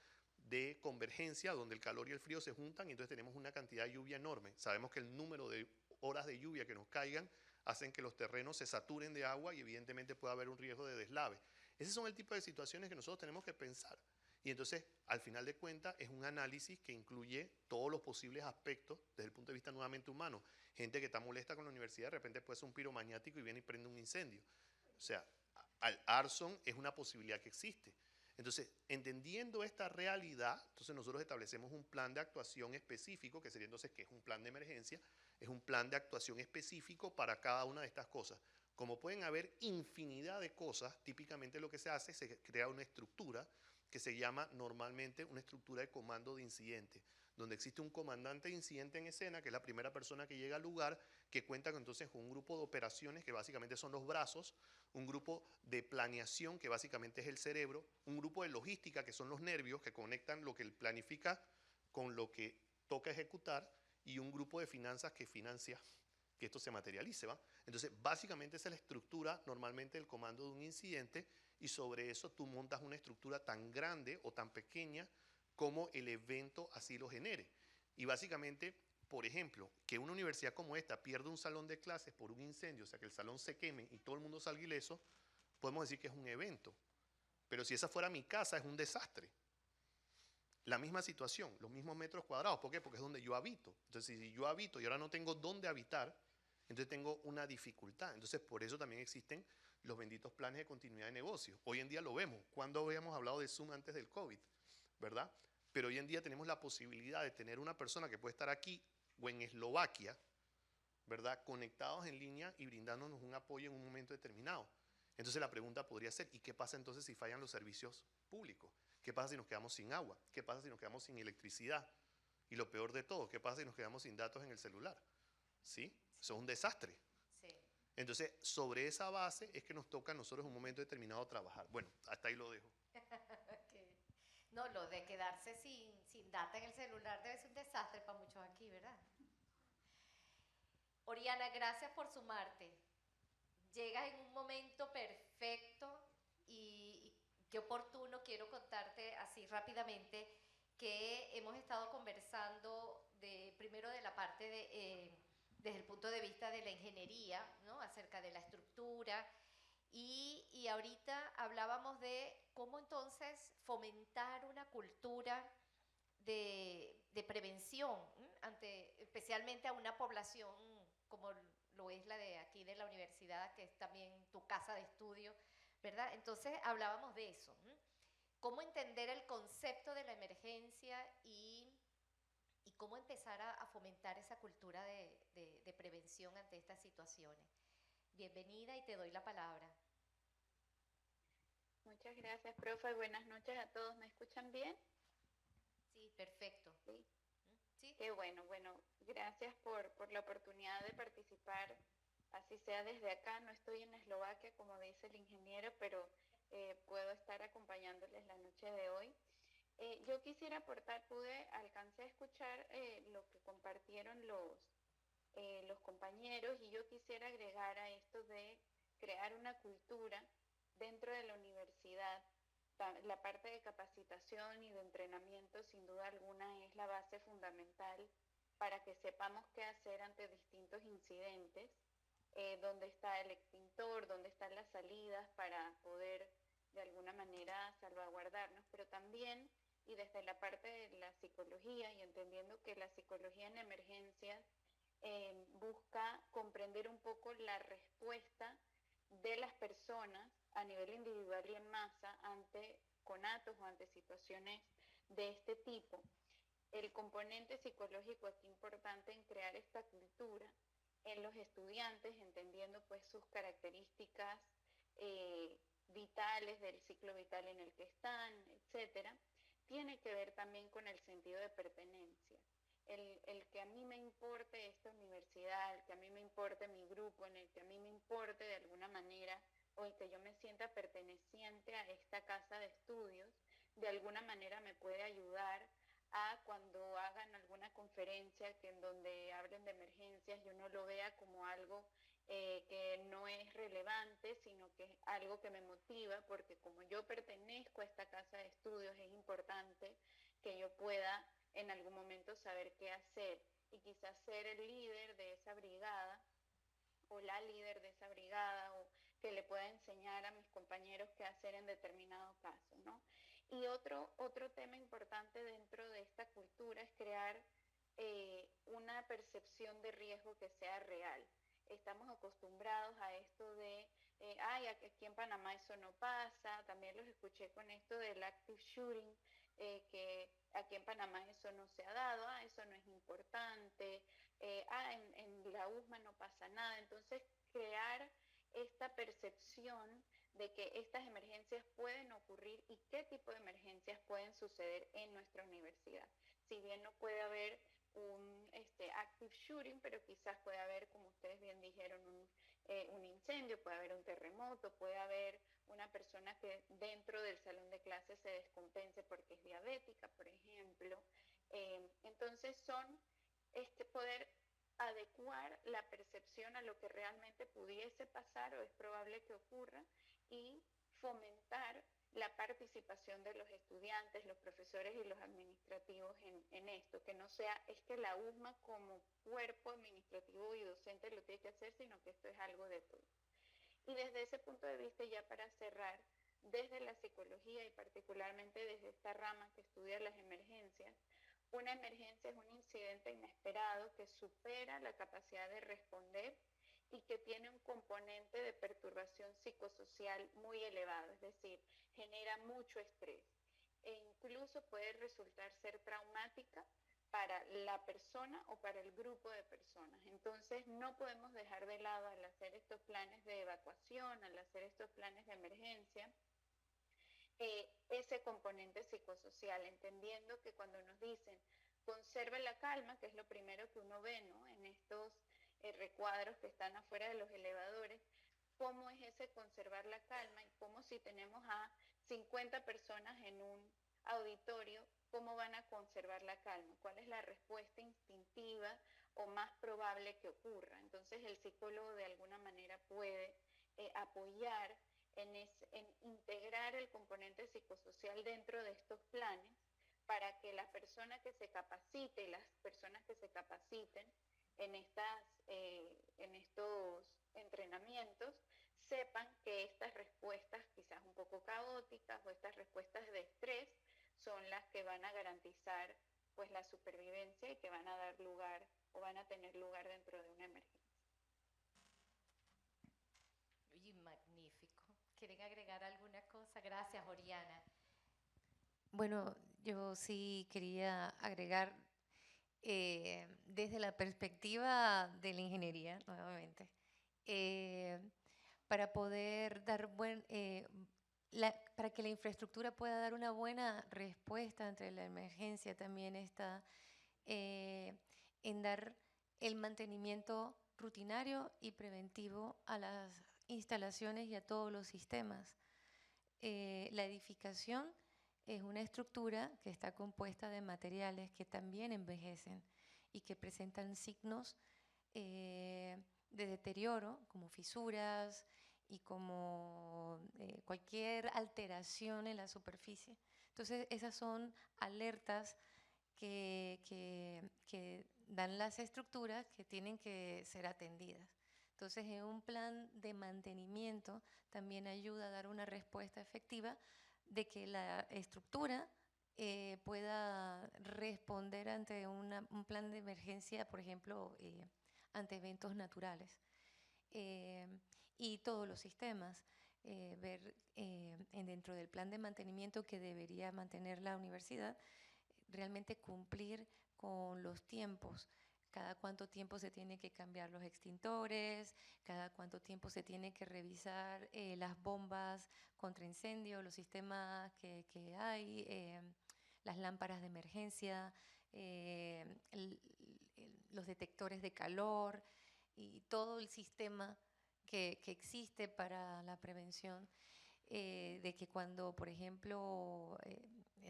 de convergencia donde el calor y el frío se juntan y entonces tenemos una cantidad de lluvia enorme. Sabemos que el número de horas de lluvia que nos caigan hacen que los terrenos se saturen de agua y evidentemente puede haber un riesgo de deslave. Esos son el tipo de situaciones que nosotros tenemos que pensar. Y entonces, al final de cuentas, es un análisis que incluye todos los posibles aspectos desde el punto de vista nuevamente humano. Gente que está molesta con la universidad, de repente puede ser un piromaniático y viene y prende un incendio. O sea, al arson es una posibilidad que existe. Entonces, entendiendo esta realidad, entonces nosotros establecemos un plan de actuación específico, que sería entonces, que es un plan de emergencia, es un plan de actuación específico para cada una de estas cosas. Como pueden haber infinidad de cosas, típicamente lo que se hace es se crea una estructura que se llama normalmente una estructura de comando de incidente, donde existe un comandante de incidente en escena, que es la primera persona que llega al lugar, que cuenta entonces con un grupo de operaciones, que básicamente son los brazos, un grupo de planeación, que básicamente es el cerebro, un grupo de logística, que son los nervios, que conectan lo que él planifica con lo que toca ejecutar, y un grupo de finanzas que financia que esto se materialice, ¿va? Entonces, básicamente esa es la estructura normalmente del comando de un incidente, y sobre eso tú montas una estructura tan grande o tan pequeña como el evento así lo genere. Y básicamente, por ejemplo, que una universidad como esta pierda un salón de clases por un incendio, o sea, que el salón se queme y todo el mundo salga ileso, podemos decir que es un evento. Pero si esa fuera mi casa, es un desastre. La misma situación, los mismos metros cuadrados. ¿Por qué? Porque es donde yo habito. Entonces, si yo habito y ahora no tengo dónde habitar, entonces tengo una dificultad. Entonces, por eso también existen los benditos planes de continuidad de negocio. Hoy en día lo vemos. ¿Cuándo habíamos hablado de Zoom antes del COVID? ¿Verdad? Pero hoy en día tenemos la posibilidad de tener una persona que puede estar aquí o en Eslovaquia, ¿verdad? Conectados en línea y brindándonos un apoyo en un momento determinado. Entonces la pregunta podría ser, ¿y qué pasa entonces si fallan los servicios públicos? ¿Qué pasa si nos quedamos sin agua? ¿Qué pasa si nos quedamos sin electricidad? Y lo peor de todo, ¿qué pasa si nos quedamos sin datos en el celular? ¿Sí? Eso es un desastre. Sí. Entonces, sobre esa base es que nos toca a nosotros en un momento determinado trabajar. Bueno, hasta ahí lo dejo. No, lo de quedarse sin data en el celular debe ser un desastre para muchos aquí, ¿verdad? Oriana, gracias por sumarte. Llegas en un momento perfecto y qué oportuno. Quiero contarte así rápidamente que hemos estado conversando primero de la parte desde el punto de vista de la ingeniería, ¿no? Acerca de la estructura, y ahorita hablábamos de cómo entonces fomentar una cultura de prevención especialmente a una población como lo es la de aquí de la universidad, que es también tu casa de estudio, ¿verdad? Entonces hablábamos de eso, cómo entender el concepto de la emergencia y cómo empezar a fomentar esa cultura de prevención ante estas situaciones. Bienvenida y te doy la palabra. Muchas gracias, profe. Buenas noches a todos. ¿Me escuchan bien? Sí, perfecto. Sí. ¿Sí? Qué bueno. Bueno, gracias por la oportunidad de participar, así sea desde acá. No estoy en Eslovaquia, como dice el ingeniero, pero puedo estar acompañándoles la noche de hoy. Yo quisiera aportar, alcancé a escuchar lo que compartieron los compañeros, y yo quisiera agregar a esto de crear una cultura dentro de la universidad. La parte de capacitación y de entrenamiento, sin duda alguna, es la base fundamental para que sepamos qué hacer ante distintos incidentes, dónde está el extintor, dónde están las salidas para poder de alguna manera salvaguardarnos, pero también, y desde la parte de la psicología y entendiendo que la psicología en emergencias busca comprender un poco la respuesta de las personas a nivel individual y en masa ante conatos o ante situaciones de este tipo. El componente psicológico aquí importante en crear esta cultura en los estudiantes, entendiendo pues sus características vitales del ciclo vital en el que están, etcétera, tiene que ver también con el sentido de pertenencia. El que a mí me importe esta universidad, el que a mí me importe mi grupo, en el que a mí me importe de alguna manera, o el que yo me sienta perteneciente a esta casa de estudios, de alguna manera me puede ayudar a cuando hagan alguna conferencia que en donde hablen de emergencias yo no lo vea como algo que no es relevante, sino que es algo que me motiva, porque como yo pertenezco a esta casa de estudios es importante que yo pueda en algún momento saber qué hacer y quizás ser el líder de esa brigada o la líder de esa brigada, o que le pueda enseñar a mis compañeros qué hacer en determinado caso, ¿no? Y otro tema importante dentro de esta cultura es crear una percepción de riesgo que sea real. Estamos acostumbrados a esto de, ay, aquí en Panamá eso no pasa, también los escuché con esto del active shooting, que aquí en Panamá eso no se ha dado, eso no es importante, en la USMA no pasa nada. Entonces, crear esta percepción de que estas emergencias pueden ocurrir y qué tipo de emergencias pueden suceder en nuestra universidad. Si bien no puede haber un active shooting, pero quizás puede haber, como ustedes bien dijeron, un incendio, puede haber un terremoto, puede haber una persona que dentro del salón de clases se descompense porque es diabética, por ejemplo. Entonces son poder adecuar la percepción a lo que realmente pudiese pasar o es probable que ocurra y fomentar la participación de los estudiantes, los profesores y los administrativos en esto, que no sea, es que la USMA como cuerpo administrativo y docente lo tiene que hacer, sino que esto es algo de todos. Y desde ese punto de vista, ya para cerrar, desde la psicología y particularmente desde esta rama que estudia las emergencias, una emergencia es un incidente inesperado que supera la capacidad de responder y que tiene un componente de perturbación psicosocial muy elevado, es decir, genera mucho estrés e incluso puede resultar ser traumática para la persona o para el grupo de personas. Entonces, no podemos dejar de lado al hacer estos planes de evacuación, al hacer estos planes de emergencia, ese componente psicosocial, entendiendo que cuando nos dicen conserve la calma, que es lo primero que uno ve, ¿no?, en estos recuadros que están afuera de los elevadores, cómo es ese conservar la calma y cómo si tenemos a 50 personas en un auditorio, cómo van a conservar la calma, cuál es la respuesta instintiva o más probable que ocurra. Entonces el psicólogo de alguna manera puede apoyar en integrar el componente psicosocial dentro de estos planes para que la persona que se capacite y las personas que se capaciten en estos entrenamientos sepan que estas respuestas quizás un poco caóticas o estas respuestas de estrés son las que van a garantizar pues la supervivencia y que van a dar lugar o van a tener lugar dentro de una emergencia. Oye, magnífico. ¿Quieren agregar alguna cosa? Gracias, Oriana. Bueno, yo sí quería agregar desde la perspectiva de la ingeniería, nuevamente, para poder dar para que la infraestructura pueda dar una buena respuesta ante la emergencia, también está en dar el mantenimiento rutinario y preventivo a las instalaciones y a todos los sistemas. La edificación es una estructura que está compuesta de materiales que también envejecen y que presentan signos de deterioro, como fisuras y como cualquier alteración en la superficie. Entonces, esas son alertas que dan las estructuras que tienen que ser atendidas. Entonces, en un plan de mantenimiento también ayuda a dar una respuesta efectiva de que la estructura pueda responder ante un plan de emergencia, por ejemplo, ante eventos naturales. Y todos los sistemas, ver dentro del plan de mantenimiento que debería mantener la universidad, realmente cumplir con los tiempos. Cada cuánto tiempo se tiene que cambiar los extintores, cada cuánto tiempo se tiene que revisar las bombas contra incendio, los sistemas que hay, las lámparas de emergencia, los detectores de calor y todo el sistema que existe para la prevención, de que cuando, por ejemplo,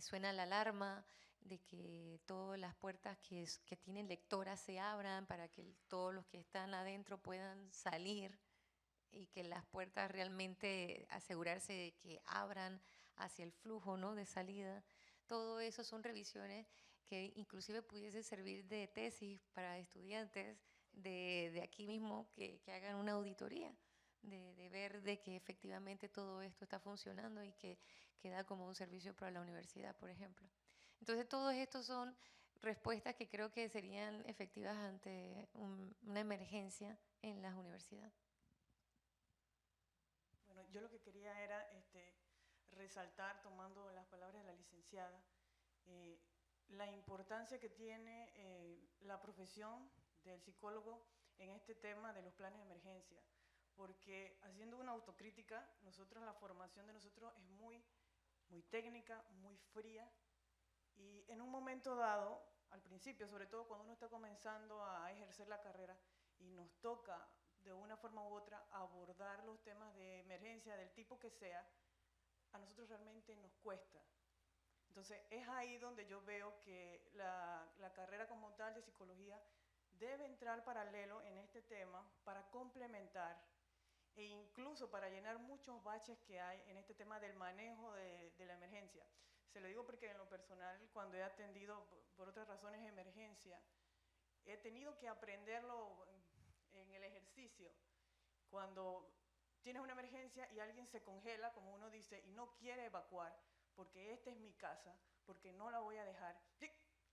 suena la alarma, de que todas las puertas que tienen lectoras se abran para que todos los que están adentro puedan salir y que las puertas realmente asegurarse de que abran hacia el flujo, ¿no?, de salida. Todo eso son revisiones que inclusive pudiese servir de tesis para estudiantes de aquí mismo que hagan una auditoría, de ver de que efectivamente todo esto está funcionando y que da como un servicio para la universidad, por ejemplo. Entonces, todos estos son respuestas que creo que serían efectivas ante una emergencia en las universidades. Bueno, yo lo que quería era resaltar, tomando las palabras de la licenciada, la importancia que tiene la profesión del psicólogo en este tema de los planes de emergencia, porque haciendo una autocrítica, la formación de nosotros es muy técnica, muy fría, y en un momento dado, al principio, sobre todo cuando uno está comenzando a ejercer la carrera y nos toca de una forma u otra abordar los temas de emergencia del tipo que sea, a nosotros realmente nos cuesta. Entonces, es ahí donde yo veo que la carrera como tal de psicología debe entrar paralelo en este tema para complementar e incluso para llenar muchos baches que hay en este tema del manejo de la emergencia. Se lo digo porque en lo personal, cuando he atendido por otras razones de emergencia, he tenido que aprenderlo en el ejercicio. Cuando tienes una emergencia y alguien se congela, como uno dice, y no quiere evacuar, porque esta es mi casa, porque no la voy a dejar.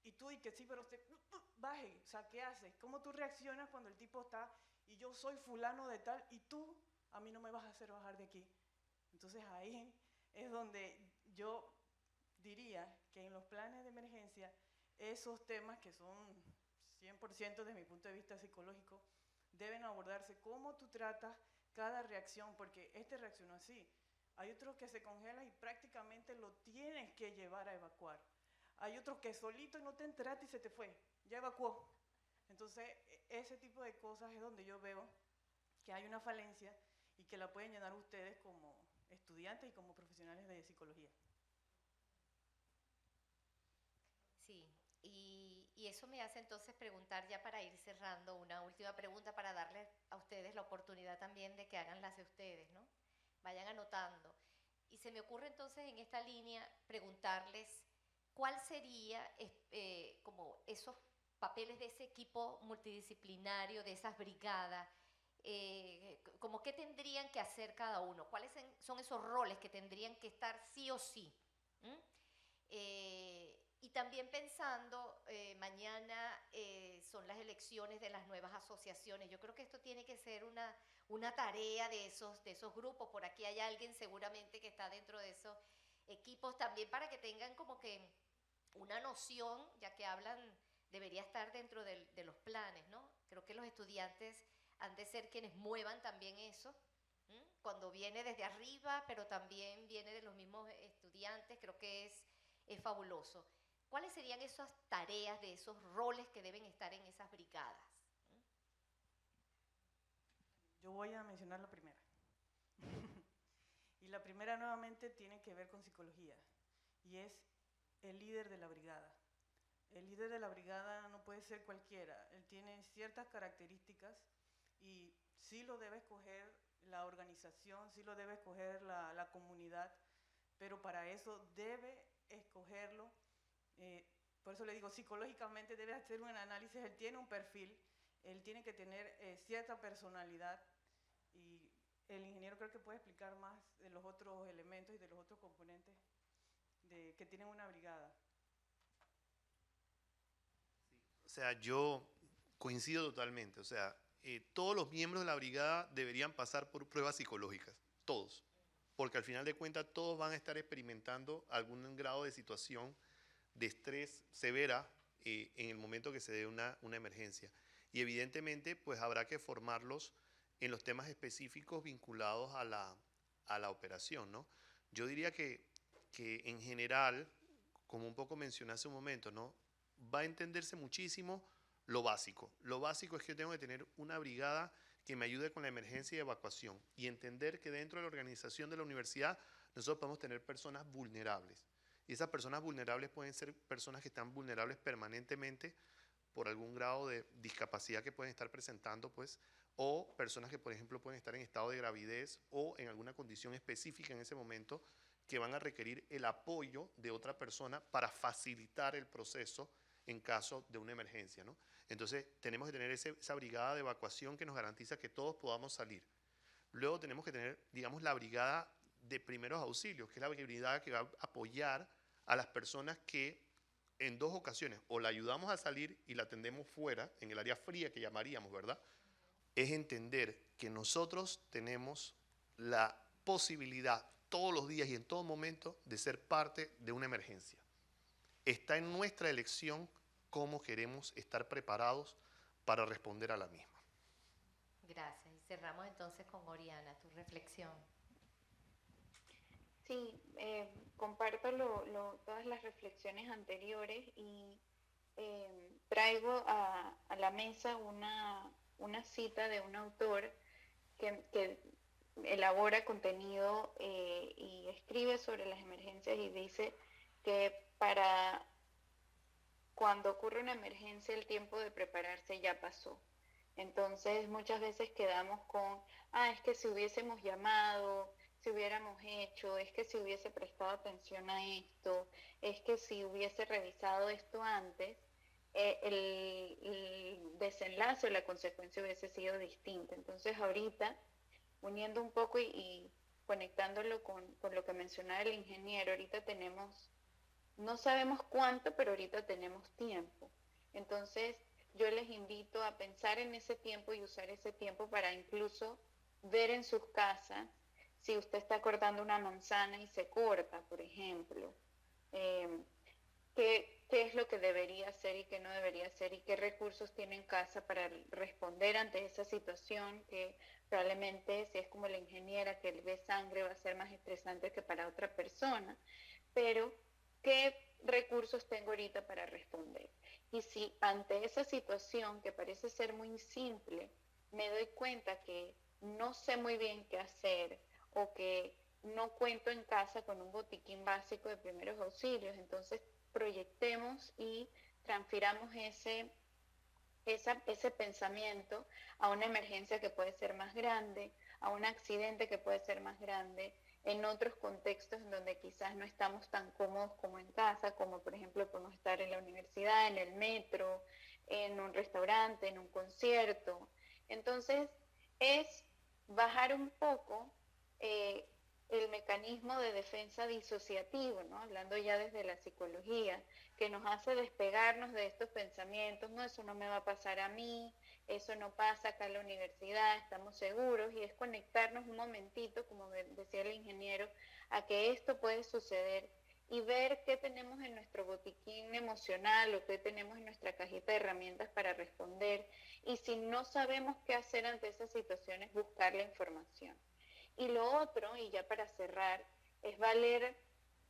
Y tú dices, sí, pero usted, baje, o sea, ¿qué haces? ¿Cómo tú reaccionas cuando el tipo está, y yo soy fulano de tal, y tú a mí no me vas a hacer bajar de aquí? Entonces ahí es donde yo diría que en los planes de emergencia, esos temas que son 100% desde mi punto de vista psicológico, deben abordarse. Cómo tú tratas cada reacción, porque este reaccionó así. Hay otros que se congelan y prácticamente lo tienes que llevar a evacuar. Hay otros que solito no te enteraste y se te fue, ya evacuó. Entonces, ese tipo de cosas es donde yo veo que hay una falencia y que la pueden llenar ustedes como estudiantes y como profesionales de psicología. Sí, y eso me hace entonces preguntar, ya para ir cerrando, una última pregunta para darles a ustedes la oportunidad también de que hagan las de ustedes, ¿no? Vayan anotando. Y se me ocurre entonces en esta línea preguntarles cuál sería como esos papeles de ese equipo multidisciplinario, de esas brigadas, como qué tendrían que hacer cada uno, cuáles son esos roles que tendrían que estar sí o sí. Y también pensando, mañana son las elecciones de las nuevas asociaciones. Yo creo que esto tiene que ser una tarea de esos grupos. Por aquí hay alguien seguramente que está dentro de esos equipos también, para que tengan como que una noción, ya que hablan, debería estar dentro de los planes, ¿no? Creo que los estudiantes han de ser quienes muevan también eso, cuando viene desde arriba, pero también viene de los mismos estudiantes. Creo que es fabuloso. ¿Cuáles serían esas tareas de esos roles que deben estar en esas brigadas? Yo voy a mencionar la primera. Y la primera nuevamente tiene que ver con psicología, y es el líder de la brigada. El líder de la brigada no puede ser cualquiera, él tiene ciertas características y sí lo debe escoger la organización, sí lo debe escoger la comunidad, pero para eso debe escogerlo por eso le digo, psicológicamente debe hacer un análisis, él tiene un perfil, él tiene que tener cierta personalidad, y el ingeniero creo que puede explicar más de los otros elementos y de los otros componentes que tienen una brigada. O sea, yo coincido totalmente. O sea, todos los miembros de la brigada deberían pasar por pruebas psicológicas, todos. Porque al final de cuentas todos van a estar experimentando algún grado de situación de estrés severa en el momento que se dé una emergencia. Y evidentemente pues habrá que formarlos en los temas específicos vinculados a la operación, ¿no? Yo diría que en general, como un poco mencioné hace un momento, ¿no?, va a entenderse muchísimo lo básico. Lo básico es que yo tengo que tener una brigada que me ayude con la emergencia y evacuación, y entender que dentro de la organización de la universidad nosotros podemos tener personas vulnerables. Y esas personas vulnerables pueden ser personas que están vulnerables permanentemente por algún grado de discapacidad que pueden estar presentando, pues, o personas que, por ejemplo, pueden estar en estado de gravidez o en alguna condición específica en ese momento que van a requerir el apoyo de otra persona para facilitar el proceso en caso de una emergencia, ¿no? Entonces, tenemos que tener esa brigada de evacuación que nos garantiza que todos podamos salir. Luego tenemos que tener, digamos, la brigada de primeros auxilios, que es la brigada que va a apoyar a las personas que en 2 ocasiones o la ayudamos a salir y la atendemos fuera, en el área fría que llamaríamos, ¿verdad? Es entender que nosotros tenemos la posibilidad todos los días y en todo momento de ser parte de una emergencia. Está en nuestra elección cómo queremos estar preparados para responder a la misma. Gracias. Y cerramos entonces con Oriana, tu reflexión. Sí, comparto todas las reflexiones anteriores y traigo a la mesa una cita de un autor que elabora contenido y escribe sobre las emergencias, y dice que para cuando ocurre una emergencia el tiempo de prepararse ya pasó. Entonces muchas veces quedamos con, es que si hubiésemos llamado, si hubiéramos hecho, es que si hubiese prestado atención a esto, es que si hubiese revisado esto antes, el desenlace o la consecuencia hubiese sido distinta. Entonces ahorita, uniendo un poco y conectándolo con lo que mencionaba el ingeniero, ahorita tenemos, no sabemos cuánto, pero ahorita tenemos tiempo. Entonces yo les invito a pensar en ese tiempo y usar ese tiempo para incluso ver en sus casas si usted está cortando una manzana y se corta, por ejemplo, qué es lo que debería hacer y qué no debería hacer, y qué recursos tiene en casa para responder ante esa situación, que probablemente, si es como la ingeniera que él ve sangre, va a ser más estresante que para otra persona, pero ¿qué recursos tengo ahorita para responder? Y si ante esa situación que parece ser muy simple, me doy cuenta que no sé muy bien qué hacer, o que no cuento en casa con un botiquín básico de primeros auxilios, entonces proyectemos y transfiramos ese pensamiento a una emergencia que puede ser más grande, a un accidente que puede ser más grande, en otros contextos en donde quizás no estamos tan cómodos como en casa, como por ejemplo podemos estar en la universidad, en el metro, en un restaurante, en un concierto. Entonces es bajar un poco el mecanismo de defensa disociativo, ¿no? Hablando ya desde la psicología, que nos hace despegarnos de estos pensamientos, no, eso no me va a pasar a mí, eso no pasa acá en la universidad, estamos seguros, y es conectarnos un momentito, como decía el ingeniero, a que esto puede suceder y ver qué tenemos en nuestro botiquín emocional o qué tenemos en nuestra cajita de herramientas para responder, y si no sabemos qué hacer ante esas situaciones, buscar la información. Y lo otro, y ya para cerrar, es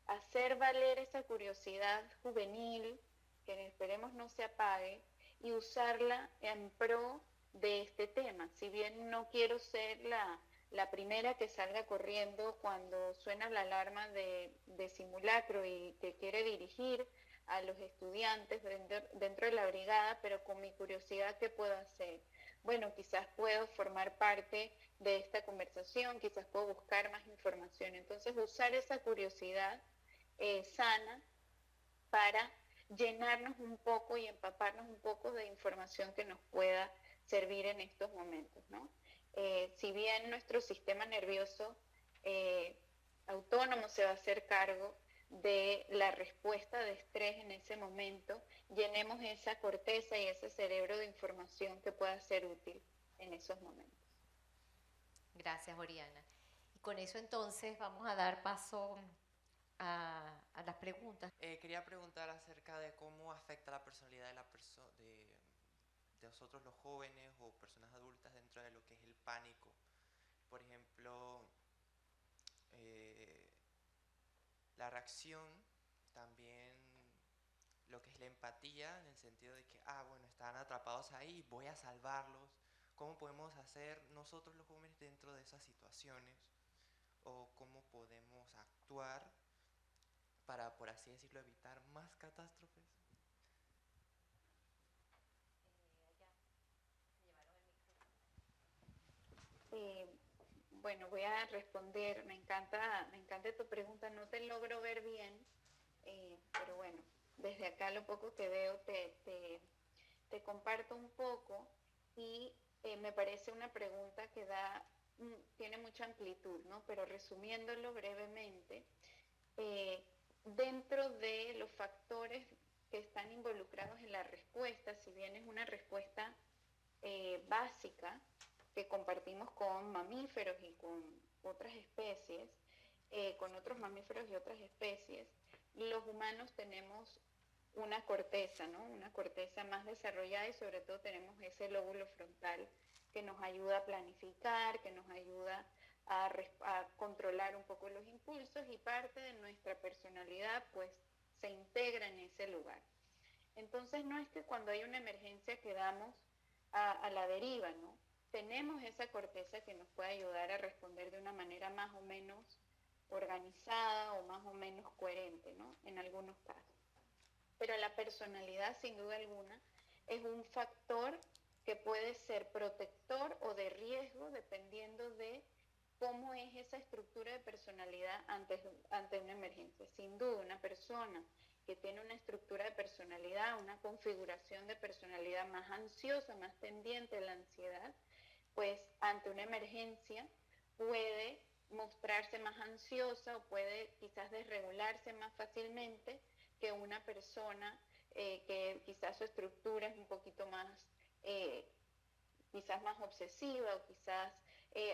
hacer valer esa curiosidad juvenil, que esperemos no se apague, y usarla en pro de este tema. Si bien no quiero ser la primera que salga corriendo cuando suena la alarma de simulacro y que quiere dirigir a los estudiantes dentro de la brigada, pero con mi curiosidad, ¿qué puedo hacer? Bueno, quizás puedo formar parte de esta conversación, quizás puedo buscar más información. Entonces, usar esa curiosidad sana para llenarnos un poco y empaparnos un poco de información que nos pueda servir en estos momentos, ¿no? Si bien nuestro sistema nervioso autónomo se va a hacer cargo de la respuesta de estrés en ese momento, llenemos esa corteza y ese cerebro de información que pueda ser útil en esos momentos. Gracias, Oriana. Y con eso entonces vamos a dar paso a las preguntas. Quería preguntar acerca de cómo afecta la personalidad de nosotros los jóvenes o personas adultas dentro de lo que es el pánico. Por ejemplo, la reacción, también lo que es la empatía, en el sentido de que, bueno, están atrapados ahí, voy a salvarlos. ¿Cómo podemos hacer nosotros los jóvenes dentro de esas situaciones? ¿O cómo podemos actuar para, por así decirlo, evitar más catástrofes? Bueno, voy a responder. Me encanta tu pregunta. No te logro ver bien, pero bueno, desde acá lo poco que veo te comparto un poco y me parece una pregunta que tiene mucha amplitud, ¿no? Pero resumiéndolo brevemente, dentro de los factores que están involucrados en la respuesta, si bien es una respuesta básica que compartimos con mamíferos y con otras especies, con otros mamíferos y otras especies, los humanos tenemos una corteza, ¿no? Una corteza más desarrollada y sobre todo tenemos ese lóbulo frontal que nos ayuda a planificar, que nos ayuda a controlar un poco los impulsos y parte de nuestra personalidad pues se integra en ese lugar. Entonces no es que cuando hay una emergencia quedamos a la deriva, ¿no? Tenemos esa corteza que nos puede ayudar a responder de una manera más o menos organizada o más o menos coherente, ¿no? En algunos casos. Pero la personalidad, sin duda alguna, es un factor que puede ser protector o de riesgo dependiendo de cómo es esa estructura de personalidad ante una emergencia. Sin duda, una persona que tiene una estructura de personalidad, una configuración de personalidad más ansiosa, más tendiente a la ansiedad, pues ante una emergencia puede mostrarse más ansiosa o puede quizás desregularse más fácilmente que una persona que quizás su estructura es un poquito más, quizás más obsesiva o quizás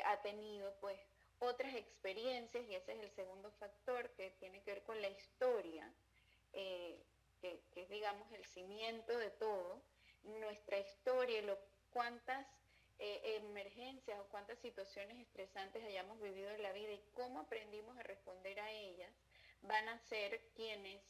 ha tenido pues otras experiencias, y ese es el segundo factor que tiene que ver con la historia, que es digamos el cimiento de todo, nuestra historia y cuántas emergencias o cuántas situaciones estresantes hayamos vivido en la vida y cómo aprendimos a responder a ellas, van a ser quienes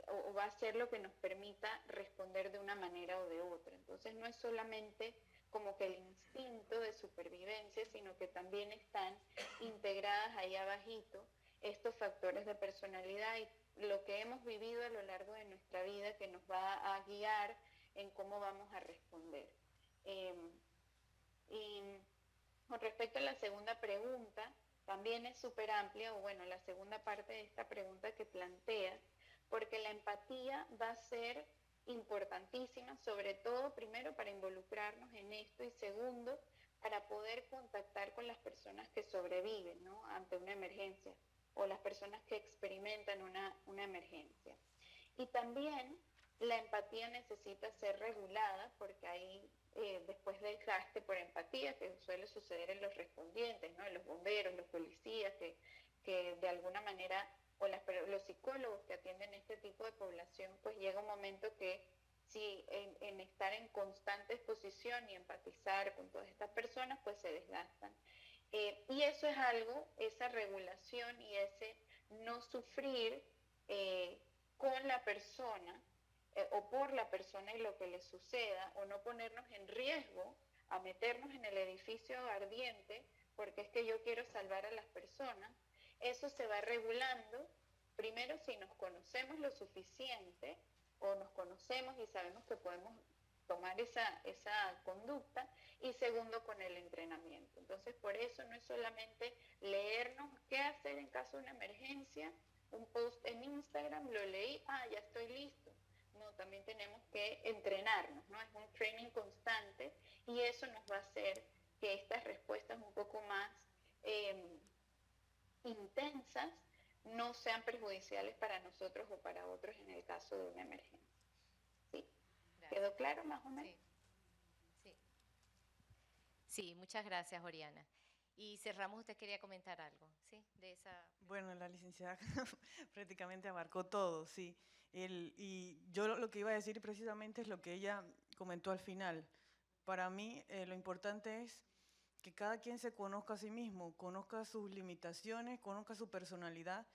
o va a ser lo que nos permita responder de una manera o de otra. Entonces no es solamente como que el instinto de supervivencia, sino que también están integradas ahí abajito estos factores de personalidad y lo que hemos vivido a lo largo de nuestra vida que nos va a guiar en cómo vamos a responder. Y con respecto a la segunda pregunta, también es súper amplia, o bueno, la segunda parte de esta pregunta que planteas, porque la empatía va a ser importantísima, sobre todo primero para involucrarnos en esto y segundo para poder contactar con las personas que sobreviven, ¿no? Ante una emergencia o las personas que experimentan una emergencia. Y también la empatía necesita ser regulada porque hay después del desgaste por empatía que suele suceder en los respondientes, ¿no? En los bomberos, los policías, que de alguna manera, o los psicólogos que atienden este tipo de población, pues llega un momento que si en estar en constante exposición y empatizar con todas estas personas, pues se desgastan. Y eso es algo, esa regulación y ese no sufrir con la persona o por la persona y lo que le suceda, o no ponernos en riesgo a meternos en el edificio ardiente, porque es que yo quiero salvar a las personas, eso se va regulando, primero si nos conocemos lo suficiente, o nos conocemos y sabemos que podemos tomar esa conducta, y segundo con el entrenamiento. Entonces por eso no es solamente leernos qué hacer en caso de una emergencia, un post en Instagram, lo leí, ya estoy listo. No, también tenemos que entrenarnos, ¿no? Es un training constante y eso nos va a hacer que estas respuestas un poco más intensas no sean perjudiciales para nosotros o para otros en el caso de una emergencia. ¿Sí? ¿Quedó claro más o menos? Sí. Sí, muchas gracias, Oriana. Y cerramos, usted quería comentar algo, ¿sí? De esa... Bueno, la licenciada prácticamente abarcó todo, sí. Y yo lo que iba a decir precisamente es lo que ella comentó al final. Para mí lo importante es que cada quien se conozca a sí mismo, conozca sus limitaciones, conozca su personalidad,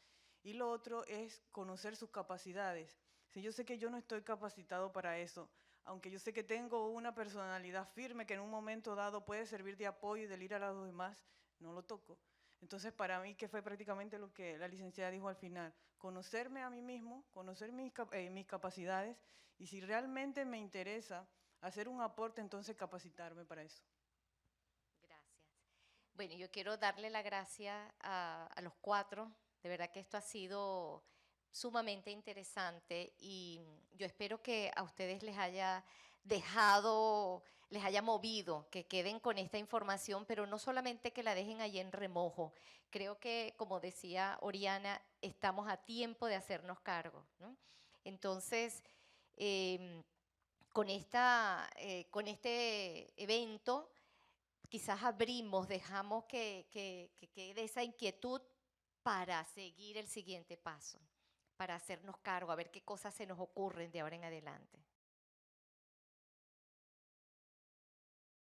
y lo otro es conocer sus capacidades. Si yo sé que yo no estoy capacitado para eso, aunque yo sé que tengo una personalidad firme que en un momento dado puede servir de apoyo y de ir a los demás, no lo toco. Entonces, para mí, que fue prácticamente lo que la licenciada dijo al final, conocerme a mí mismo, conocer mis capacidades, y si realmente me interesa hacer un aporte, entonces capacitarme para eso. Gracias. Bueno, yo quiero darle la gracia a los cuatro. De verdad que esto ha sido sumamente interesante y yo espero que a ustedes les haya dejado, les haya movido, que queden con esta información, pero no solamente que la dejen allí en remojo. Creo que, como decía Oriana, estamos a tiempo de hacernos cargo, ¿no? Entonces, con este evento, quizás abrimos, dejamos que quede esa inquietud para seguir el siguiente paso, para hacernos cargo, a ver qué cosas se nos ocurren de ahora en adelante.